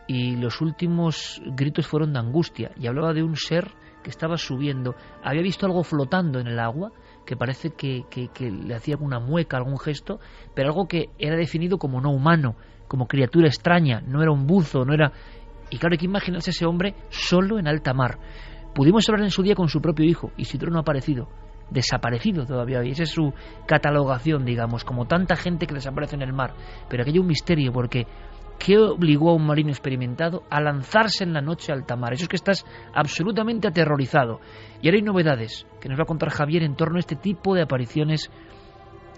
y los últimos gritos fueron de angustia, y hablaba de un ser que estaba subiendo. Había visto algo flotando en el agua, que parece que le hacía alguna mueca, algún gesto, pero algo que era definido como no humano, como criatura extraña, no era un buzo, no era... Y claro, hay que imaginarse a ese hombre solo en alta mar. Pudimos hablar en su día con su propio hijo, Isidoro no ha aparecido, desaparecido todavía hoy. Esa es su catalogación, digamos, como tanta gente que desaparece en el mar. Pero aquello es un misterio, porque ¿qué obligó a un marino experimentado a lanzarse en la noche a alta mar? Eso es que estás absolutamente aterrorizado. Y ahora hay novedades que nos va a contar Javier en torno a este tipo de apariciones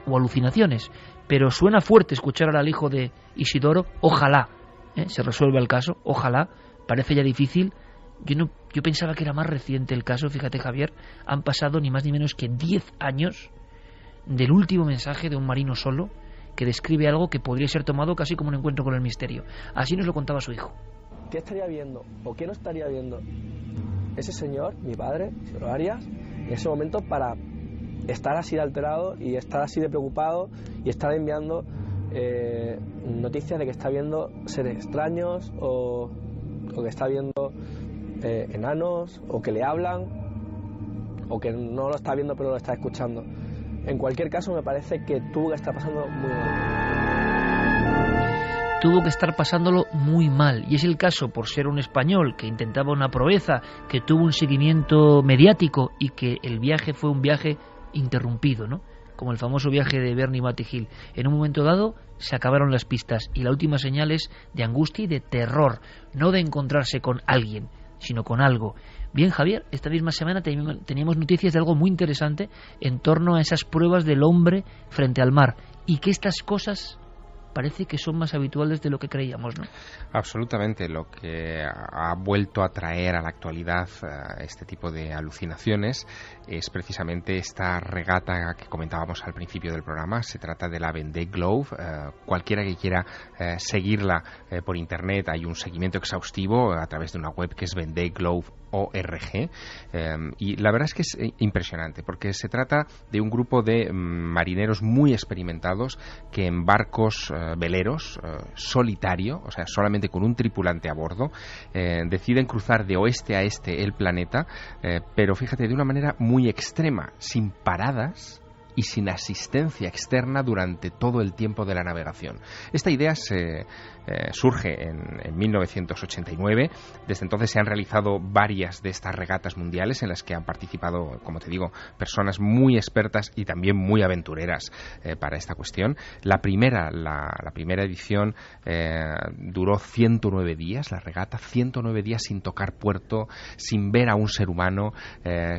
o alucinaciones. Pero suena fuerte escuchar al hijo de Isidoro. Ojalá se resuelva el caso, ojalá. Parece ya difícil. Yo pensaba que era más reciente el caso. Fíjate, Javier, han pasado ni más ni menos que 10 años del último mensaje de un marino solo, que describe algo que podría ser tomado casi como un encuentro con el misterio. Así nos lo contaba su hijo. ¿Qué estaría viendo o qué no estaría viendo ese señor, mi padre, Isidoro Arias, en ese momento para estar así de alterado y estar así de preocupado y estar enviando noticias de que está viendo seres extraños o que está viendo enanos, o que le hablan, o que no lo está viendo pero lo está escuchando? En cualquier caso, me parece que tuvo que estar pasando muy mal. Tuvo que estar pasándolo muy mal. Y es el caso por ser un español que intentaba una proeza, que tuvo un seguimiento mediático y que el viaje fue un viaje interrumpido, ¿no? Como el famoso viaje de Bernie Matty Hill. En un momento dado se acabaron las pistas y la última señal es de angustia y de terror, no de encontrarse con alguien, sino con algo. Bien, Javier, esta misma semana teníamos noticias de algo muy interesante en torno a esas pruebas del hombre frente al mar, y que estas cosas parece que son más habituales de lo que creíamos, ¿no? Absolutamente. Lo que ha vuelto a traer a la actualidad este tipo de alucinaciones es precisamente esta regata que comentábamos al principio del programa. Se trata de la Vendée Globe. Cualquiera que quiera seguirla por internet, hay un seguimiento exhaustivo a través de una web que es vendéglobe.org, y la verdad es que es impresionante, porque se trata de un grupo de marineros muy experimentados que en barcos veleros, solitario, o sea, solamente con un tripulante a bordo, deciden cruzar de oeste a este el planeta, pero fíjate, de una manera muy extrema, sin paradas y sin asistencia externa durante todo el tiempo de la navegación. Esta idea surge en 1989. Desde entonces se han realizado varias de estas regatas mundiales en las que han participado, como te digo, personas muy expertas y también muy aventureras para esta cuestión. La primera edición duró 109 días, la regata, 109 días sin tocar puerto, sin ver a un ser humano,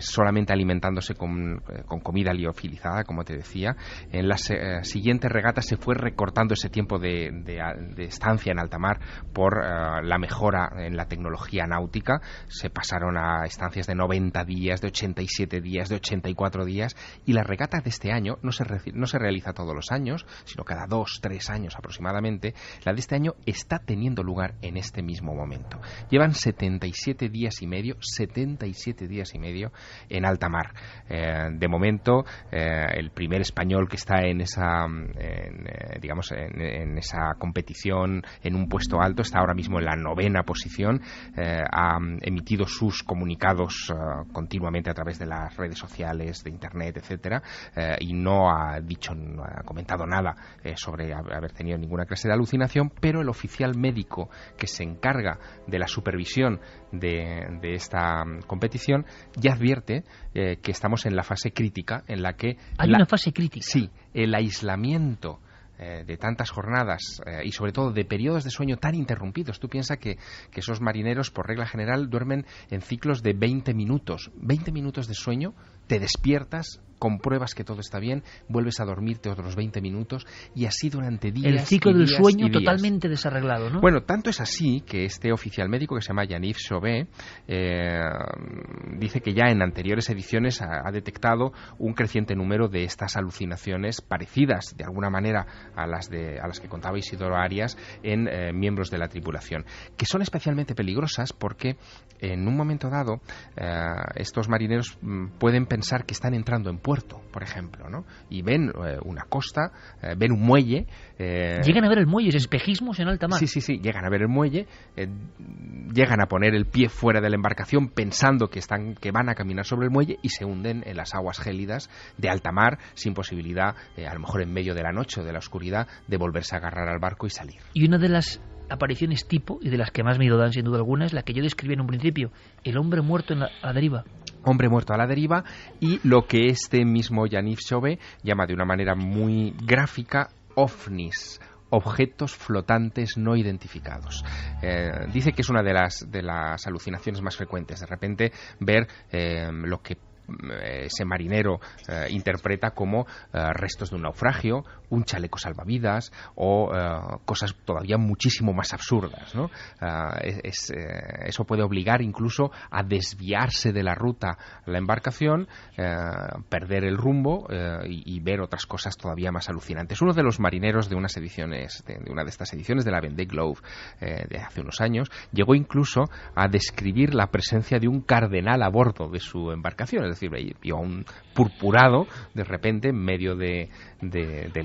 solamente alimentándose con comida liofilizada, como te decía. En las siguientes regatas se fue recortando ese tiempo de estancia estancia en alta mar por la mejora en la tecnología náutica. Se pasaron a estancias de 90 días, de 87 días, de 84 días, y la regata de este año no se realiza todos los años, sino cada 2-3 años aproximadamente. La de este año está teniendo lugar en este mismo momento. Llevan 77 días y medio en alta mar. De momento, el primer español que está en esa competición en un puesto alto está ahora mismo en la 9ª posición. Ha emitido sus comunicados continuamente a través de las redes sociales, de internet, etcétera, y no ha comentado nada sobre haber tenido ninguna clase de alucinación, pero el oficial médico que se encarga de la supervisión de esta competición ya advierte que estamos en la fase crítica, en la que... ¿Hay una fase crítica? Sí, el aislamiento de tantas jornadas y sobre todo de periodos de sueño tan interrumpidos. Tú piensas que esos marineros por regla general duermen en ciclos de 20 minutos. 20 minutos de sueño, te despiertas, compruebas que todo está bien, vuelves a dormirte otros 20 minutos y así durante días. El ciclo y del días sueño y días. Totalmente desarreglado, ¿no? Bueno, tanto es así que este oficial médico que se llama Yaniv Chauvet dice que ya en anteriores ediciones ha detectado un creciente número de estas alucinaciones parecidas de alguna manera a las que contaba Isidoro Arias en miembros de la tripulación, que son especialmente peligrosas porque en un momento dado estos marineros pueden pensar que están entrando en puerto, por ejemplo, ¿no? Y ven una costa, ven un muelle. Llegan a ver el muelle, es espejismos en alta mar. Sí, llegan a ver el muelle, llegan a poner el pie fuera de la embarcación pensando que van a caminar sobre el muelle y se hunden en las aguas gélidas de alta mar sin posibilidad, a lo mejor en medio de la noche o de la oscuridad, de volverse a agarrar al barco y salir. Y una de las apariciones tipo, y de las que más miedo dan sin duda alguna, es la que yo describí en un principio, el hombre muerto a la deriva. Hombre muerto a la deriva, y lo que este mismo Yaniv Chauvet llama de una manera muy gráfica ovnis, objetos flotantes no identificados. Dice que es una de las alucinaciones más frecuentes, de repente ver lo que ese marinero interpreta como restos de un naufragio, un chaleco salvavidas o cosas todavía muchísimo más absurdas, ¿no? Eso puede obligar incluso a desviarse de la ruta la embarcación, perder el rumbo y ver otras cosas todavía más alucinantes. Uno de los marineros de unas ediciones, de una de estas ediciones de la Vendée Globe de hace unos años, llegó incluso a describir la presencia de un cardenal a bordo de su embarcación, es decir, vio a un purpurado de repente en medio del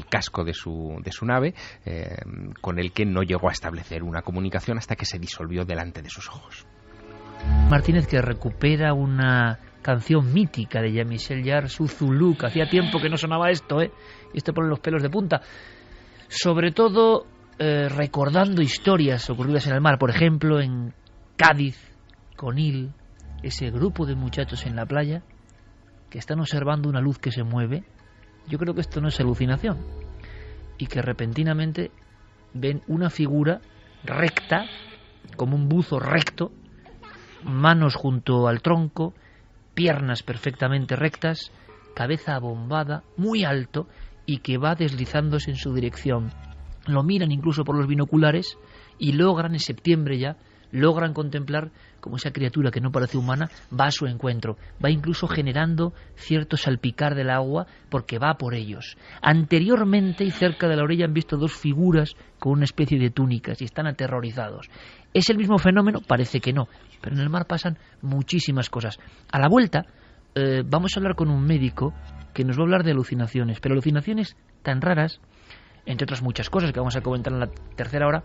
casco de su nave, con el que no llegó a establecer una comunicación hasta que se disolvió delante de sus ojos. Martínez, que recupera una canción mítica de Jean-Michel Jarre, Zulu, que hacía tiempo que no sonaba esto, esto pone los pelos de punta, sobre todo recordando historias ocurridas en el mar, por ejemplo en Cádiz, Conil, ese grupo de muchachos en la playa que están observando una luz que se mueve. Yo creo que esto no es alucinación, y que repentinamente ven una figura recta, como un buzo recto, manos junto al tronco, piernas perfectamente rectas, cabeza abombada, muy alto, y que va deslizándose en su dirección. Lo miran incluso por los binoculares y logran, en septiembre ya, logran contemplar como esa criatura que no parece humana va a su encuentro, va incluso generando cierto salpicar del agua porque va por ellos. Anteriormente y cerca de la orilla han visto dos figuras con una especie de túnicas y están aterrorizados. ¿Es el mismo fenómeno? Parece que no, pero en el mar pasan muchísimas cosas. A la vuelta vamos a hablar con un médico que nos va a hablar de alucinaciones, pero alucinaciones tan raras, entre otras muchas cosas que vamos a comentar en la tercera hora,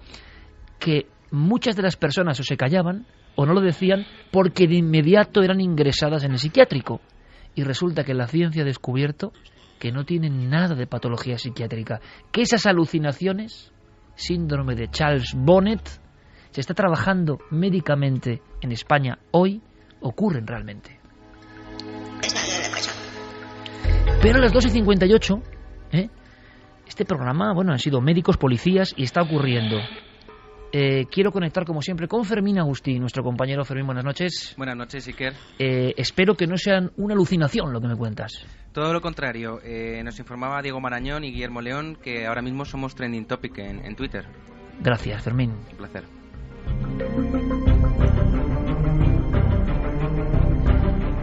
que muchas de las personas o se callaban o no lo decían porque de inmediato eran ingresadas en el psiquiátrico. Y resulta que la ciencia ha descubierto que no tienen nada de patología psiquiátrica, que esas alucinaciones, síndrome de Charles Bonnet, se está trabajando médicamente en España hoy, ocurren realmente. Pero a las 2:58, este programa, han sido médicos, policías y está ocurriendo. Quiero conectar como siempre con Fermín Agustí, nuestro compañero. Fermín, buenas noches. Buenas noches, Iker. Espero que no sea una alucinación lo que me cuentas. Todo lo contrario. Nos informaba Diego Marañón y Guillermo León que ahora mismo somos trending topic en Twitter. Gracias, Fermín. Un placer.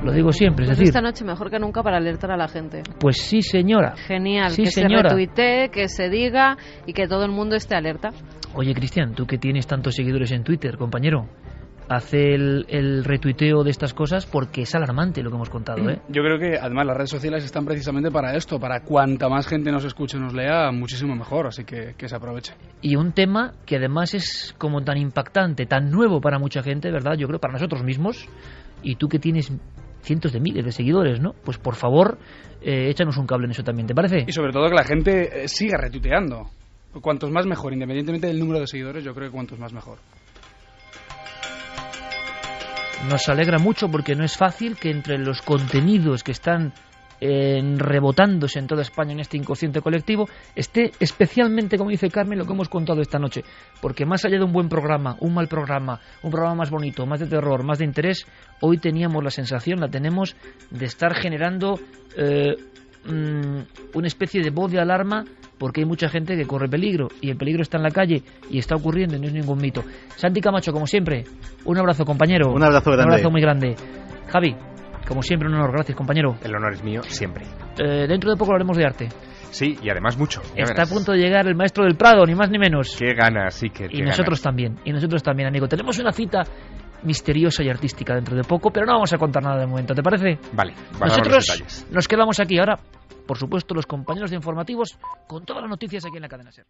Lo digo siempre, es Pues decir... esta noche mejor que nunca para alertar a la gente. Pues sí, señora. Genial, sí, que señora. se retuitee, que se diga y que todo el mundo esté alerta. Oye, Cristian, tú que tienes tantos seguidores en Twitter, compañero, hace el retuiteo de estas cosas porque es alarmante lo que hemos contado, ¿eh? Yo creo que además las redes sociales están precisamente para esto, para cuanta más gente nos escuche y nos lea, muchísimo mejor, así que se aproveche. Y un tema que además es como tan impactante, tan nuevo para mucha gente, ¿verdad? Yo creo para nosotros mismos, y tú que tienes cientos de miles de seguidores, ¿no? Pues por favor, échanos un cable en eso también, ¿te parece? Y sobre todo que la gente siga retuiteando. Cuantos más mejor, independientemente del número de seguidores, yo creo que cuantos más mejor. Nos alegra mucho porque no es fácil que entre los contenidos que están rebotándose en toda España en este inconsciente colectivo esté especialmente, como dice Carmen, lo que hemos contado esta noche, porque más allá de un buen programa, un mal programa, un programa más bonito, más de terror, más de interés, hoy teníamos la sensación, la tenemos, de estar generando una especie de voz de alarma, porque hay mucha gente que corre peligro, y el peligro está en la calle y está ocurriendo y no es ningún mito. Santi Camacho, como siempre, un abrazo, compañero. Un abrazo grande. Un abrazo muy grande. Javi, como siempre, un honor. Gracias, compañero. El honor es mío siempre. Dentro de poco hablaremos de arte. Sí, y además mucho. Está a punto de llegar el maestro del Prado, ni más ni menos. Qué ganas, sí que. Y nosotros también, amigo. Tenemos una cita misteriosa y artística dentro de poco, pero no vamos a contar nada de momento, ¿te parece? Vale. Nosotros nos quedamos aquí ahora, por supuesto, los compañeros de informativos con todas las noticias aquí en la cadena SER.